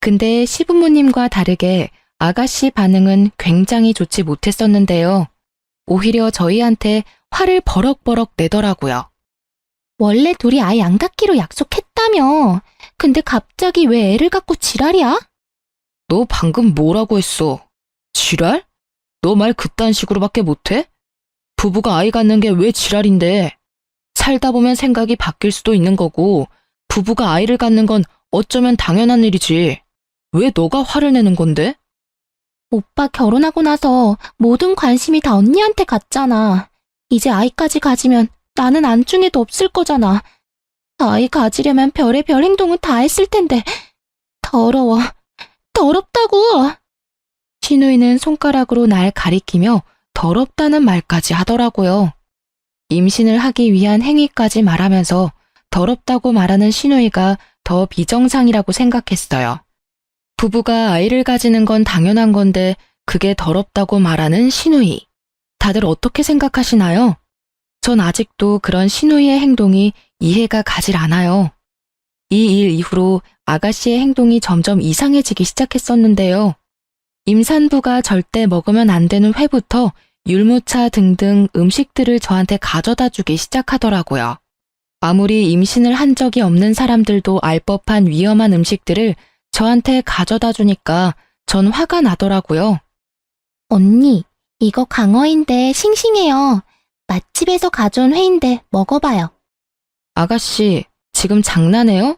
근데 시부모님과 다르게 아가씨 반응은 굉장히 좋지 못했었는데요. 오히려 저희한테 화를 버럭버럭 내더라고요.
원래 둘이 아이 안 갖기로 약속했다며. 근데 갑자기 왜 애를 갖고 지랄이야?
너 방금 뭐라고 했어? 지랄? 너 말 그딴 식으로밖에 못해? 부부가 아이 갖는 게 왜 지랄인데? 살다 보면 생각이 바뀔 수도 있는 거고 부부가 아이를 갖는 건 어쩌면 당연한 일이지. 왜 너가 화를 내는 건데?
오빠 결혼하고 나서 모든 관심이 다 언니한테 갔잖아. 이제 아이까지 가지면 나는 안중에도 없을 거잖아. 아이 가지려면 별의별 행동은 다 했을 텐데. 더러워. 더럽다고.
시누이는 손가락으로 날 가리키며 더럽다는 말까지 하더라고요. 임신을 하기 위한 행위까지 말하면서 더럽다고 말하는 시누이가 더 비정상이라고 생각했어요. 부부가 아이를 가지는 건 당연한 건데 그게 더럽다고 말하는 시누이. 다들 어떻게 생각하시나요? 전 아직도 그런 시누이의 행동이 이해가 가질 않아요. 이 일 이후로 아가씨의 행동이 점점 이상해지기 시작했었는데요. 임산부가 절대 먹으면 안 되는 회부터 율무차 등등 음식들을 저한테 가져다 주기 시작하더라고요. 아무리 임신을 한 적이 없는 사람들도 알 법한 위험한 음식들을 저한테 가져다 주니까 전 화가 나더라고요.
언니, 이거 강어인데 싱싱해요. 맛집에서 가져온 회인데 먹어봐요.
아가씨, 지금 장난해요?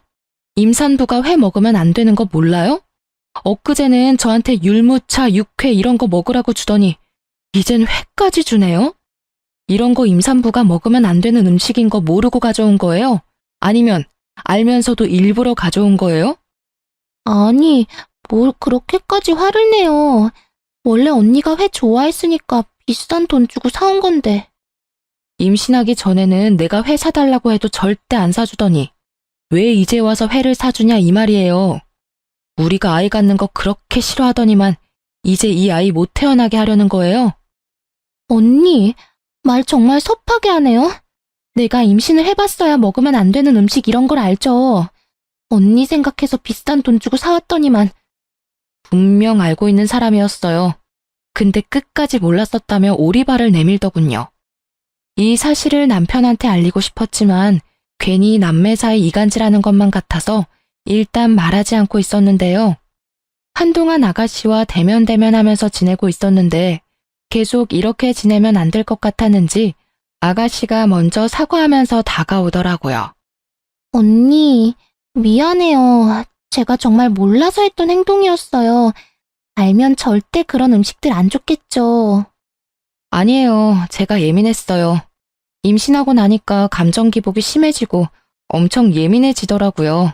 임산부가 회 먹으면 안 되는 거 몰라요? 엊그제는 저한테 율무차, 육회 이런 거 먹으라고 주더니 이젠 회까지 주네요? 이런 거 임산부가 먹으면 안 되는 음식인 거 모르고 가져온 거예요? 아니면 알면서도 일부러 가져온 거예요?
아니, 뭘 그렇게까지 화를 내요. 원래 언니가 회 좋아했으니까 비싼 돈 주고 사온 건데.
임신하기 전에는 내가 회 사달라고 해도 절대 안 사주더니 왜 이제 와서 회를 사주냐 이 말이에요. 우리가 아이 갖는 거 그렇게 싫어하더니만 이제 이 아이 못 태어나게 하려는 거예요?
언니, 말 정말 섭하게 하네요. 내가 임신을 해봤어야 먹으면 안 되는 음식 이런 걸 알죠. 언니 생각해서 비싼 돈 주고 사왔더니만.
분명 알고 있는 사람이었어요. 근데 끝까지 몰랐었다며 오리발을 내밀더군요. 이 사실을 남편한테 알리고 싶었지만 괜히 남매 사이 이간질하는 것만 같아서 일단 말하지 않고 있었는데요. 한동안 아가씨와 대면대면하면서 지내고 있었는데 계속 이렇게 지내면 안 될 것 같았는지 아가씨가 먼저 사과하면서 다가오더라고요.
언니, 미안해요. 제가 정말 몰라서 했던 행동이었어요. 알면 절대 그런 음식들 안 줬겠죠.
아니에요. 제가 예민했어요. 임신하고 나니까 감정 기복이 심해지고 엄청 예민해지더라고요.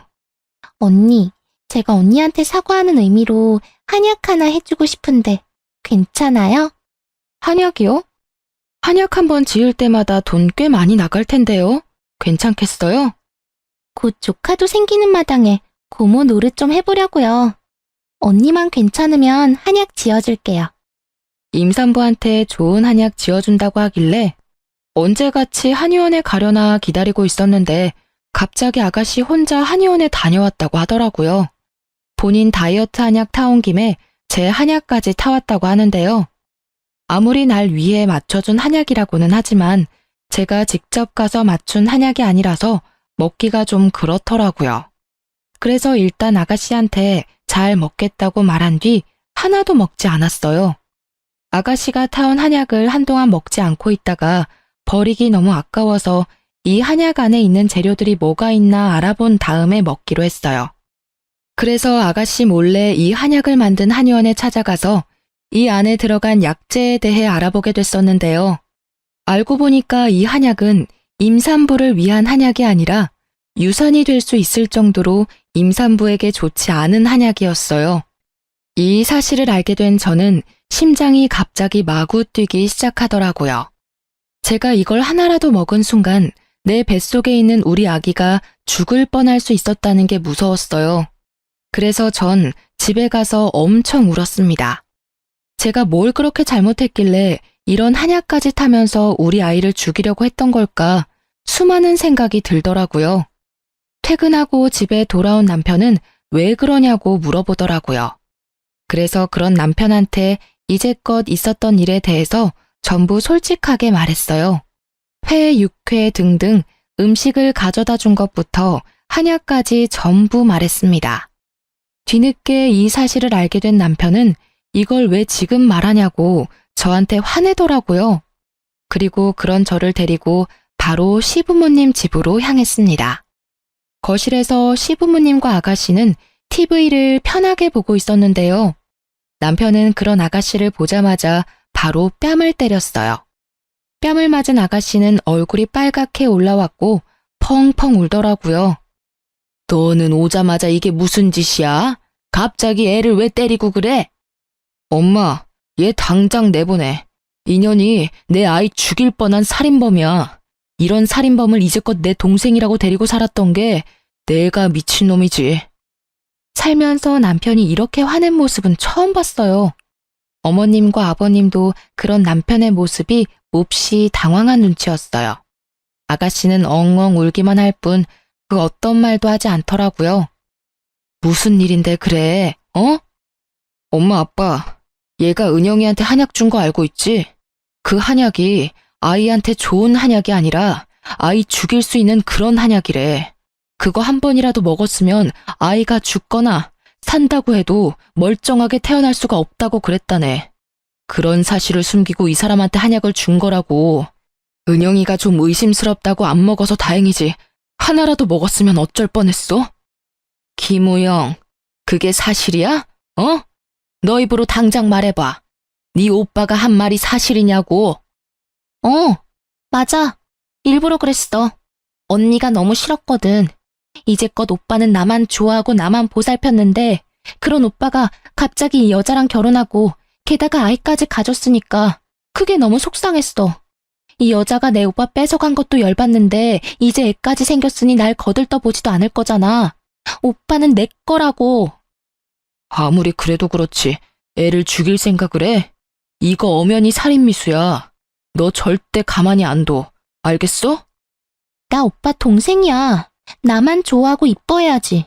언니, 제가 언니한테 사과하는 의미로 한약 하나 해주고 싶은데 괜찮아요?
한약이요? 한약 한 번 지을 때마다 돈 꽤 많이 나갈 텐데요. 괜찮겠어요?
곧 조카도 생기는 마당에 고모 노릇 좀 해보려고요. 언니만 괜찮으면 한약 지어줄게요.
임산부한테 좋은 한약 지어준다고 하길래 언제같이 한의원에 가려나 기다리고 있었는데 갑자기 아가씨 혼자 한의원에 다녀왔다고 하더라고요. 본인 다이어트 한약 타온 김에 제 한약까지 타왔다고 하는데요. 아무리 날 위해 맞춰준 한약이라고는 하지만 제가 직접 가서 맞춘 한약이 아니라서 먹기가 좀 그렇더라고요. 그래서 일단 아가씨한테 잘 먹겠다고 말한 뒤 하나도 먹지 않았어요. 아가씨가 타온 한약을 한동안 먹지 않고 있다가 버리기 너무 아까워서 이 한약 안에 있는 재료들이 뭐가 있나 알아본 다음에 먹기로 했어요. 그래서 아가씨 몰래 이 한약을 만든 한의원에 찾아가서 이 안에 들어간 약재에 대해 알아보게 됐었는데요. 알고 보니까 이 한약은 임산부를 위한 한약이 아니라 유산이 될 수 있을 정도로 임산부에게 좋지 않은 한약이었어요. 이 사실을 알게 된 저는 심장이 갑자기 마구 뛰기 시작하더라고요. 제가 이걸 하나라도 먹은 순간 내 뱃속에 있는 우리 아기가 죽을 뻔할 수 있었다는 게 무서웠어요. 그래서 전 집에 가서 엄청 울었습니다. 제가 뭘 그렇게 잘못했길래 이런 한약까지 타면서 우리 아이를 죽이려고 했던 걸까 수많은 생각이 들더라고요. 퇴근하고 집에 돌아온 남편은 왜 그러냐고 물어보더라고요. 그래서 그런 남편한테 이제껏 있었던 일에 대해서 전부 솔직하게 말했어요. 회, 육회 등등 음식을 가져다 준 것부터 한약까지 전부 말했습니다. 뒤늦게 이 사실을 알게 된 남편은 이걸 왜 지금 말하냐고 저한테 화내더라고요. 그리고 그런 저를 데리고 바로 시부모님 집으로 향했습니다. 거실에서 시부모님과 아가씨는 TV를 편하게 보고 있었는데요. 남편은 그런 아가씨를 보자마자 바로 뺨을 때렸어요. 뺨을 맞은 아가씨는 얼굴이 빨갛게 올라왔고 펑펑 울더라고요. 너는 오자마자 이게 무슨 짓이야? 갑자기 애를 왜 때리고 그래? 엄마, 얘 당장 내보내. 인연이 내 아이 죽일 뻔한 살인범이야. 이런 살인범을 이제껏 내 동생이라고 데리고 살았던 게 내가 미친놈이지. 살면서 남편이 이렇게 화낸 모습은 처음 봤어요. 어머님과 아버님도 그런 남편의 모습이 몹시 당황한 눈치였어요. 아가씨는 엉엉 울기만 할 뿐 그 어떤 말도 하지 않더라고요. 무슨 일인데 그래, 어? 엄마 아빠, 얘가 은영이한테 한약 준 거 알고 있지? 그 한약이 아이한테 좋은 한약이 아니라 아이 죽일 수 있는 그런 한약이래. 그거 한 번이라도 먹었으면 아이가 죽거나 산다고 해도 멀쩡하게 태어날 수가 없다고 그랬다네. 그런 사실을 숨기고 이 사람한테 한약을 준 거라고. 은영이가 좀 의심스럽다고 안 먹어서 다행이지. 하나라도 먹었으면 어쩔 뻔했어? 김우영, 그게 사실이야? 어? 너 입으로 당장 말해봐. 네 오빠가 한 말이 사실이냐고.
맞아. 일부러 그랬어. 언니가 너무 싫었거든. 이제껏 오빠는 나만 좋아하고 나만 보살폈는데 그런 오빠가 갑자기 이 여자랑 결혼하고 게다가 아이까지 가졌으니까 그게 너무 속상했어. 이 여자가 내 오빠 뺏어간 것도 열받는데 이제 애까지 생겼으니 날 거들떠보지도 않을 거잖아. 오빠는 내 거라고.
아무리 그래도 그렇지. 애를 죽일 생각을 해? 이거 엄연히 살인미수야. 너 절대 가만히 안 둬. 알겠어?
나 오빠 동생이야. 나만 좋아하고 이뻐해야지.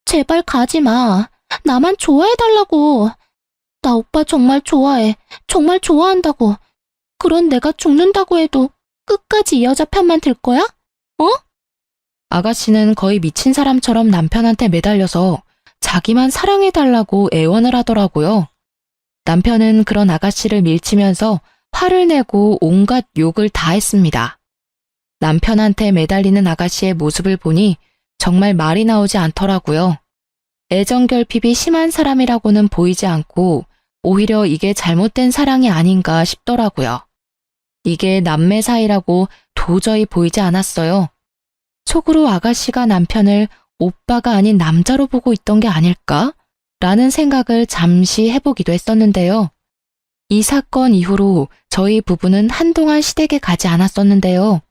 제발 가지 마. 나만 좋아해달라고. 나 오빠 정말 좋아해. 정말 좋아한다고. 그런 내가 죽는다고 해도 끝까지 이 여자 편만 들 거야?
아가씨는 거의 미친 사람처럼 남편한테 매달려서 자기만 사랑해달라고 애원을 하더라고요. 남편은 그런 아가씨를 밀치면서 화를 내고 온갖 욕을 다 했습니다. 남편한테 매달리는 아가씨의 모습을 보니 정말 말이 나오지 않더라고요. 애정결핍이 심한 사람이라고는 보이지 않고 오히려 이게 잘못된 사랑이 아닌가 싶더라고요. 이게 남매 사이라고 도저히 보이지 않았어요. 속으로 아가씨가 남편을 오빠가 아닌 남자로 보고 있던 게 아닐까? 라는 생각을 잠시 해보기도 했었는데요. 이 사건 이후로 저희 부부는 한동안 시댁에 가지 않았었는데요.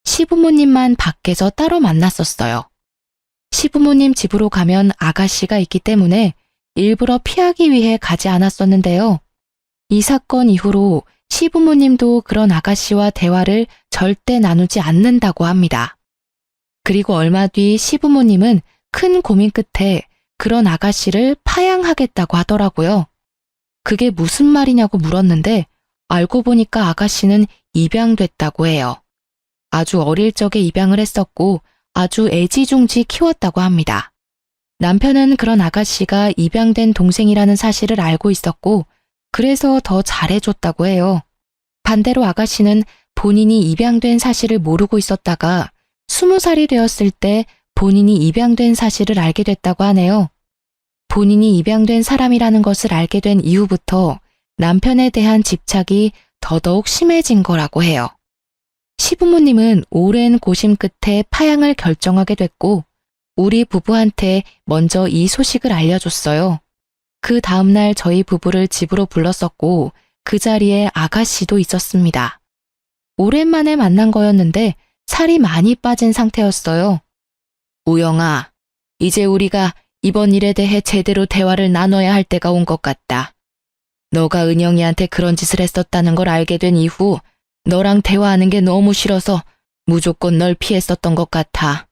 시부모님만 밖에서 따로 만났었어요. 시부모님 집으로 가면 아가씨가 있기 때문에 일부러 피하기 위해 가지 않았었는데요. 이 사건 이후로 시부모님도 그런 아가씨와 대화를 절대 나누지 않는다고 합니다. 그리고 얼마 뒤 시부모님은 큰 고민 끝에 그런 아가씨를 파양하겠다고 하더라고요. 그게 무슨 말이냐고 물었는데 알고 보니까 아가씨는 입양됐다고 해요. 아주 어릴 적에 입양을 했었고 아주 애지중지 키웠다고 합니다. 남편은 그런 아가씨가 입양된 동생이라는 사실을 알고 있었고 그래서 더 잘해줬다고 해요. 반대로 아가씨는 본인이 입양된 사실을 모르고 있었다가 20살이 되었을 때 본인이 입양된 사실을 알게 됐다고 하네요. 본인이 입양된 사람이라는 것을 알게 된 이후부터 남편에 대한 집착이 더더욱 심해진 거라고 해요. 시부모님은 오랜 고심 끝에 파양을 결정하게 됐고 우리 부부한테 먼저 이 소식을 알려줬어요. 그 다음날 저희 부부를 집으로 불렀었고 그 자리에 아가씨도 있었습니다. 오랜만에 만난 거였는데 살이 많이 빠진 상태였어요. 우영아, 이제 우리가 이번 일에 대해 제대로 대화를 나눠야 할 때가 온 것 같다. 너가 은영이한테 그런 짓을 했었다는 걸 알게 된 이후 너랑 대화하는 게 너무 싫어서 무조건 널 피했었던 것 같아.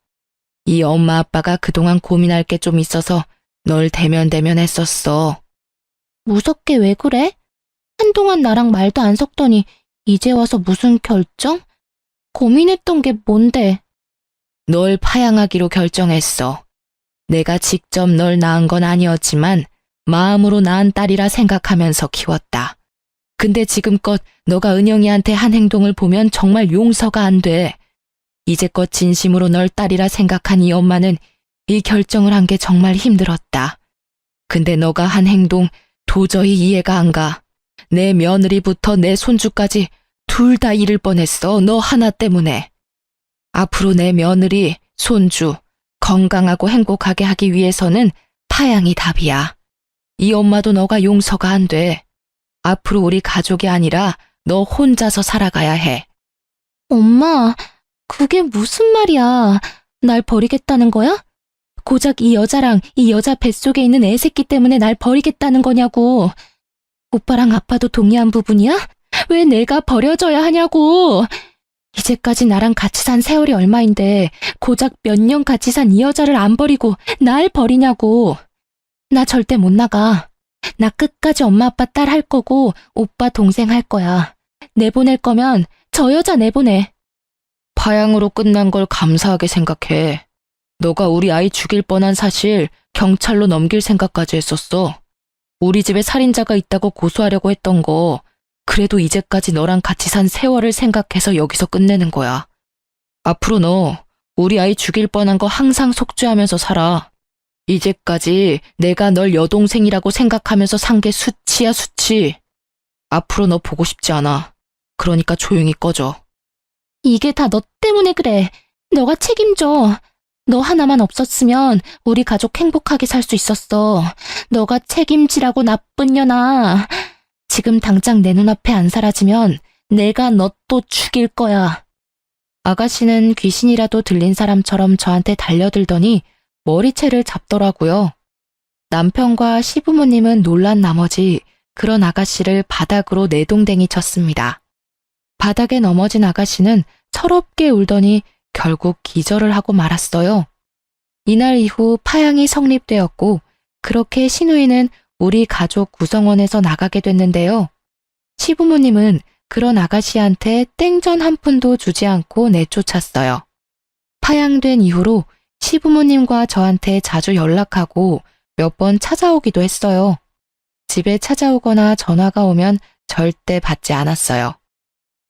이 엄마 아빠가 그동안 고민할 게 좀 있어서 널 대면대면했었어.
무섭게 왜 그래? 한동안 나랑 말도 안 섞더니 이제 와서 무슨 결정? 고민했던 게 뭔데?
널 파양하기로 결정했어. 내가 직접 널 낳은 건 아니었지만 마음으로 낳은 딸이라 생각하면서 키웠다. 근데 지금껏 너가 은영이한테 한 행동을 보면 정말 용서가 안 돼. 이제껏 진심으로 널 딸이라 생각한 이 엄마는 이 결정을 한 게 정말 힘들었다. 근데 너가 한 행동 도저히 이해가 안 가. 내 며느리부터 내 손주까지 둘 다 잃을 뻔했어. 너 하나 때문에. 앞으로 내 며느리, 손주 건강하고 행복하게 하기 위해서는 파양이 답이야. 이 엄마도 너가 용서가 안 돼. 앞으로 우리 가족이 아니라 너 혼자서 살아가야 해.
엄마, 그게 무슨 말이야? 날 버리겠다는 거야? 고작 이 여자랑 이 여자 뱃속에 있는 애 새끼 때문에 날 버리겠다는 거냐고. 오빠랑 아빠도 동의한 부분이야? 왜 내가 버려져야 하냐고. 이제까지 나랑 같이 산 세월이 얼마인데 고작 몇 년 같이 산 이 여자를 안 버리고 날 버리냐고. 나 절대 못 나가. 나 끝까지 엄마 아빠 딸 할 거고 오빠 동생 할 거야. 내보낼 거면 저 여자 내보내.
파양으로 끝난 걸 감사하게 생각해. 너가 우리 아이 죽일 뻔한 사실 경찰로 넘길 생각까지 했었어. 우리 집에 살인자가 있다고 고소하려고 했던 거 그래도 이제까지 너랑 같이 산 세월을 생각해서 여기서 끝내는 거야. 앞으로 너 우리 아이 죽일 뻔한 거 항상 속죄하면서 살아. 이제까지 내가 널 여동생이라고 생각하면서 산 게 수치야, 수치. 앞으로 너 보고 싶지 않아. 그러니까 조용히 꺼져.
이게 다 너 때문에 그래. 너가 책임져. 너 하나만 없었으면 우리 가족 행복하게 살 수 있었어. 너가 책임지라고 나쁜 년아. 지금 당장 내 눈앞에 안 사라지면 내가 너 또 죽일 거야. 아가씨는 귀신이라도 들린 사람처럼 저한테 달려들더니 머리채를 잡더라고요. 남편과 시부모님은 놀란 나머지 그런 아가씨를 바닥으로 내동댕이 쳤습니다. 바닥에 넘어진 아가씨는 철없게 울더니 결국 기절을 하고 말았어요. 이날 이후 파양이 성립되었고 그렇게 신우이는 우리 가족 구성원에서 나가게 됐는데요. 시부모님은 그런 아가씨한테 땡전 한 푼도 주지 않고 내쫓았어요. 파양된 이후로 시부모님과 저한테 자주 연락하고 몇 번 찾아오기도 했어요. 집에 찾아오거나 전화가 오면 절대 받지 않았어요.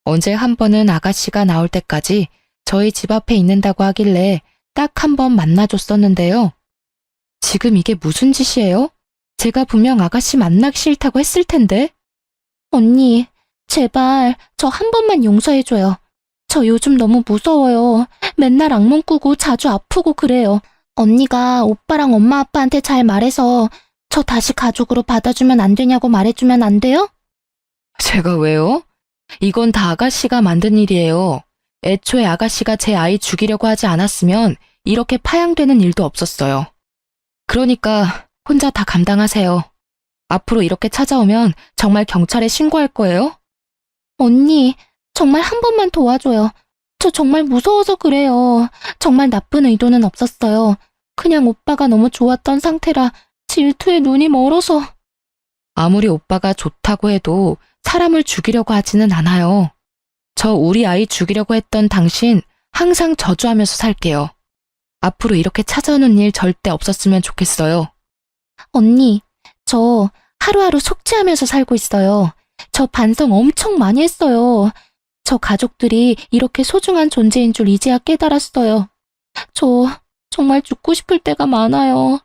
언제 한 번은 아가씨가 나올 때까지 저희 집 앞에 있는다고 하길래 딱 한 번 만나줬었는데요. 지금 이게 무슨 짓이에요? 제가 분명 아가씨 만나기 싫다고 했을 텐데. 언니, 제발 저 한 번만 용서해줘요. 저 요즘 너무 무서워요. 맨날 악몽 꾸고 자주 아프고 그래요. 언니가 오빠랑 엄마 아빠한테 잘 말해서 저 다시 가족으로 받아주면 안 되냐고 말해주면 안 돼요?
제가 왜요? 이건 다 아가씨가 만든 일이에요. 애초에 아가씨가 제 아이 죽이려고 하지 않았으면 이렇게 파양되는 일도 없었어요. 그러니까 혼자 다 감당하세요. 앞으로 이렇게 찾아오면 정말 경찰에 신고할 거예요?
언니, 정말 한 번만 도와줘요. 저 정말 무서워서 그래요. 정말 나쁜 의도는 없었어요. 그냥 오빠가 너무 좋았던 상태라 질투에 눈이 멀어서.
아무리 오빠가 좋다고 해도 사람을 죽이려고 하지는 않아요. 저 우리 아이 죽이려고 했던 당신 항상 저주하면서 살게요. 앞으로 이렇게 찾아오는 일 절대 없었으면 좋겠어요.
언니, 저 하루하루 속죄하면서 살고 있어요. 저 반성 엄청 많이 했어요. 저 가족들이 이렇게 소중한 존재인 줄 이제야 깨달았어요. 저 정말 죽고 싶을 때가 많아요.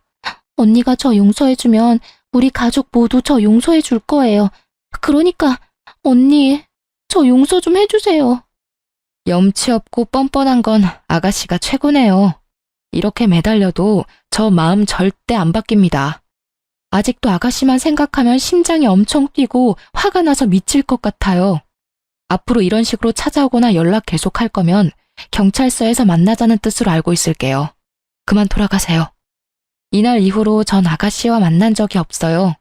언니가 저 용서해주면 우리 가족 모두 저 용서해 줄 거예요. 그러니까 언니, 저 용서 좀 해주세요.
염치 없고 뻔뻔한 건 아가씨가 최고네요. 이렇게 매달려도 저 마음 절대 안 바뀝니다. 아직도 아가씨만 생각하면 심장이 엄청 뛰고 화가 나서 미칠 것 같아요. 앞으로 이런 식으로 찾아오거나 연락 계속할 거면 경찰서에서 만나자는 뜻으로 알고 있을게요. 그만 돌아가세요. 이날 이후로 전 아가씨와 만난 적이 없어요.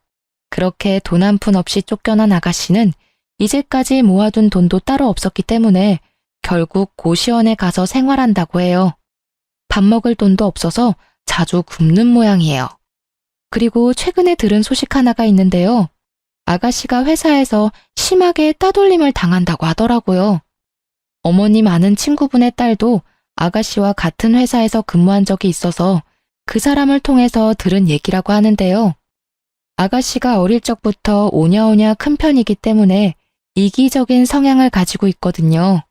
그렇게 돈 한 푼 없이 쫓겨난 아가씨는 이제까지 모아둔 돈도 따로 없었기 때문에 결국 고시원에 가서 생활한다고 해요. 밥 먹을 돈도 없어서 자주 굶는 모양이에요. 그리고 최근에 들은 소식 하나가 있는데요. 아가씨가 회사에서 심하게 따돌림을 당한다고 하더라고요. 어머님 아는 친구분의 딸도 아가씨와 같은 회사에서 근무한 적이 있어서 그 사람을 통해서 들은 얘기라고 하는데요. 아가씨가 어릴 적부터 오냐오냐 큰 편이기 때문에 이기적인 성향을 가지고 있거든요.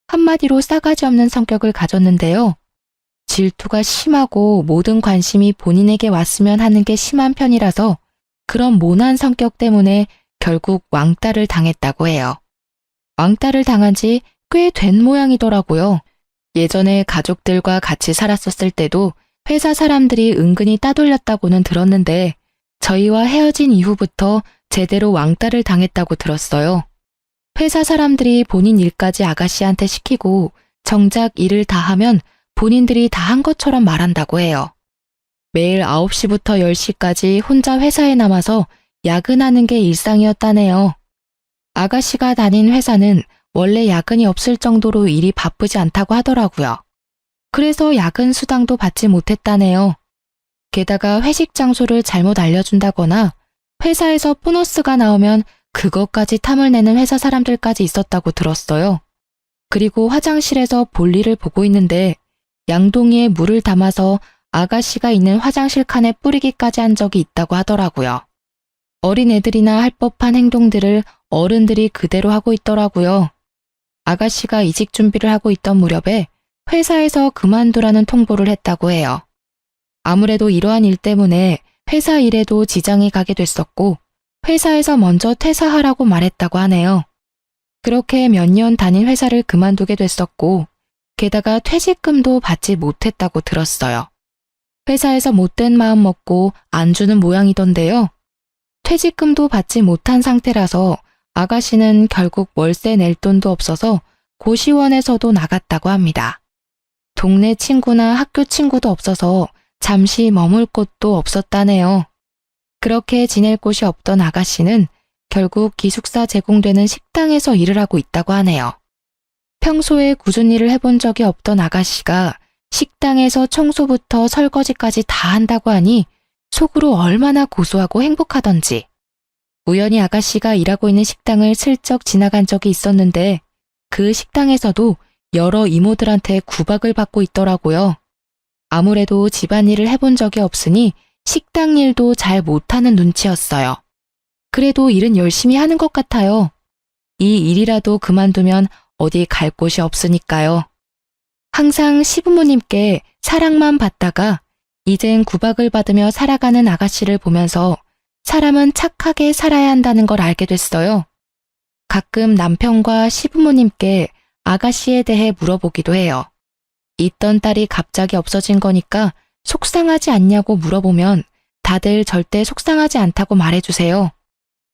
한마디로 싸가지 없는 성격을 가졌는데요. 질투가 심하고 모든 관심이 본인에게 왔으면 하는 게 심한 편이라서 그런 모난 성격 때문에 결국 왕따를 당했다고 해요. 왕따를 당한 지 꽤 된 모양이더라고요. 예전에 가족들과 같이 살았었을 때도 회사 사람들이 은근히 따돌렸다고는 들었는데 저희와 헤어진 이후부터 제대로 왕따를 당했다고 들었어요. 회사 사람들이 본인 일까지 아가씨한테 시키고 정작 일을 다 하면 본인들이 다 한 것처럼 말한다고 해요. 매일 9시부터 10시까지 혼자 회사에 남아서 야근하는 게 일상이었다네요. 아가씨가 다닌 회사는 원래 야근이 없을 정도로 일이 바쁘지 않다고 하더라고요. 그래서 야근 수당도 받지 못했다네요. 게다가 회식 장소를 잘못 알려준다거나 회사에서 보너스가 나오면 그것까지 탐을 내는 회사 사람들까지 있었다고 들었어요. 그리고 화장실에서 볼일을 보고 있는데 양동이에 물을 담아서 아가씨가 있는 화장실 칸에 뿌리기까지 한 적이 있다고 하더라고요. 어린애들이나 할 법한 행동들을 어른들이 그대로 하고 있더라고요. 아가씨가 이직 준비를 하고 있던 무렵에 회사에서 그만두라는 통보를 했다고 해요. 아무래도 이러한 일 때문에 회사 일에도 지장이 가게 됐었고 회사에서 먼저 퇴사하라고 말했다고 하네요. 그렇게 몇 년 다닌 회사를 그만두게 됐었고 게다가 퇴직금도 받지 못했다고 들었어요. 회사에서 못된 마음 먹고 안 주는 모양이던데요. 퇴직금도 받지 못한 상태라서 아가씨는 결국 월세 낼 돈도 없어서 고시원에서도 나갔다고 합니다. 동네 친구나 학교 친구도 없어서 잠시 머물 곳도 없었다네요. 그렇게 지낼 곳이 없던 아가씨는 결국 기숙사 제공되는 식당에서 일을 하고 있다고 하네요. 평소에 꾸준히 일을 해본 적이 없던 아가씨가 식당에서 청소부터 설거지까지 다 한다고 하니 속으로 얼마나 고소하고 행복하던지. 우연히 아가씨가 일하고 있는 식당을 슬쩍 지나간 적이 있었는데 그 식당에서도 여러 이모들한테 구박을 받고 있더라고요. 아무래도 집안일을 해본 적이 없으니 식당 일도 잘 못하는 눈치였어요. 그래도 일은 열심히 하는 것 같아요. 이 일이라도 그만두면 어디 갈 곳이 없으니까요. 항상 시부모님께 사랑만 받다가 이젠 구박을 받으며 살아가는 아가씨를 보면서 사람은 착하게 살아야 한다는 걸 알게 됐어요. 가끔 남편과 시부모님께 아가씨에 대해 물어보기도 해요. 있던 딸이 갑자기 없어진 거니까 속상하지 않냐고 물어보면 다들 절대 속상하지 않다고 말해주세요.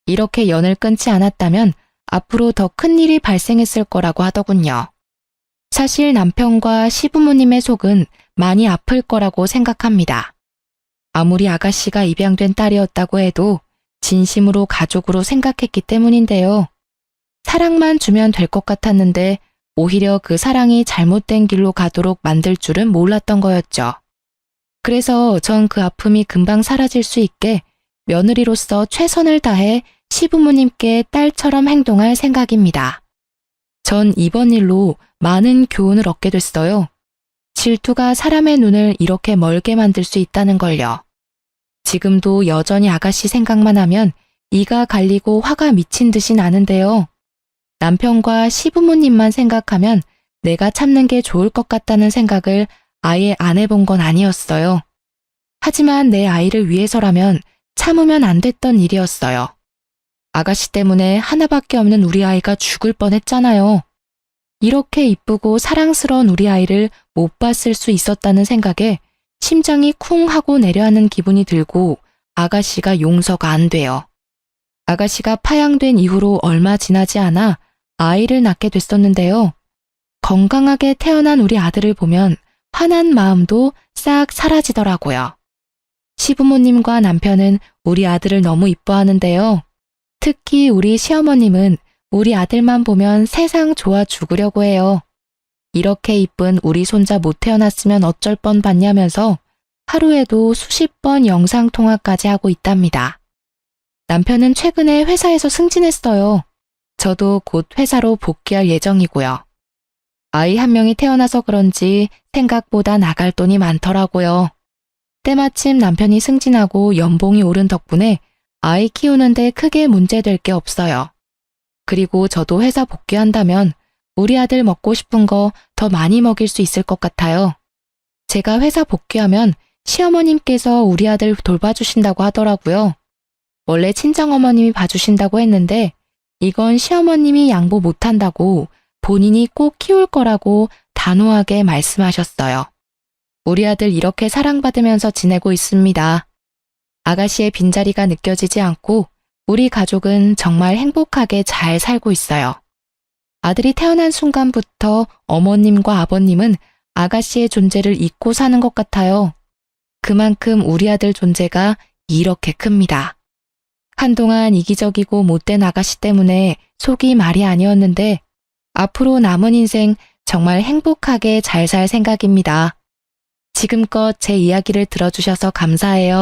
이렇게 연을 끊지 않았다면 앞으로 더 큰 일이 발생했을 거라고 하더군요. 사실 남편과 시부모님의 속은 많이 아플 거라고 생각합니다. 아무리 아가씨가 입양된 딸이었다고 해도 진심으로 가족으로 생각했기 때문인데요. 사랑만 주면 될 것 같았는데 오히려 그 사랑이 잘못된 길로 가도록 만들 줄은 몰랐던 거였죠. 그래서 전 그 아픔이 금방 사라질 수 있게 며느리로서 최선을 다해 시부모님께 딸처럼 행동할 생각입니다. 전 이번 일로 많은 교훈을 얻게 됐어요. 질투가 사람의 눈을 이렇게 멀게 만들 수 있다는 걸요. 지금도 여전히 아가씨 생각만 하면 이가 갈리고 화가 미친 듯이 나는데요. 남편과 시부모님만 생각하면 내가 참는 게 좋을 것 같다는 생각을 아예 안 해본 건 아니었어요. 하지만 내 아이를 위해서라면 참으면 안 됐던 일이었어요. 아가씨 때문에 하나밖에 없는 우리 아이가 죽을 뻔했잖아요. 이렇게 이쁘고 사랑스러운 우리 아이를 못 봤을 수 있었다는 생각에 심장이 쿵 하고 내려앉는 기분이 들고 아가씨가 용서가 안 돼요. 아가씨가 파양된 이후로 얼마 지나지 않아 아이를 낳게 됐었는데요. 건강하게 태어난 우리 아들을 보면 화난 마음도 싹 사라지더라고요. 시부모님과 남편은 우리 아들을 너무 이뻐하는데요. 특히 우리 시어머님은 우리 아들만 보면 세상 좋아 죽으려고 해요. 이렇게 이쁜 우리 손자 못 태어났으면 어쩔 뻔 봤냐면서 하루에도 수십 번 영상통화까지 하고 있답니다. 남편은 최근에 회사에서 승진했어요. 저도 곧 회사로 복귀할 예정이고요. 아이 한 명이 태어나서 그런지 생각보다 나갈 돈이 많더라고요. 때마침 남편이 승진하고 연봉이 오른 덕분에 아이 키우는데 크게 문제될 게 없어요. 그리고 저도 회사 복귀한다면 우리 아들 먹고 싶은 거 더 많이 먹일 수 있을 것 같아요. 제가 회사 복귀하면 시어머님께서 우리 아들 돌봐주신다고 하더라고요. 원래 친정어머님이 봐주신다고 했는데 이건 시어머님이 양보 못한다고 본인이 꼭 키울 거라고 단호하게 말씀하셨어요. 우리 아들 이렇게 사랑받으면서 지내고 있습니다. 아가씨의 빈자리가 느껴지지 않고 우리 가족은 정말 행복하게 잘 살고 있어요. 아들이 태어난 순간부터 어머님과 아버님은 아가씨의 존재를 잊고 사는 것 같아요. 그만큼 우리 아들 존재가 이렇게 큽니다. 한동안 이기적이고 못된 아가씨 때문에 속이 말이 아니었는데 앞으로 남은 인생 정말 행복하게 잘 살 생각입니다. 지금껏 제 이야기를 들어주셔서 감사해요.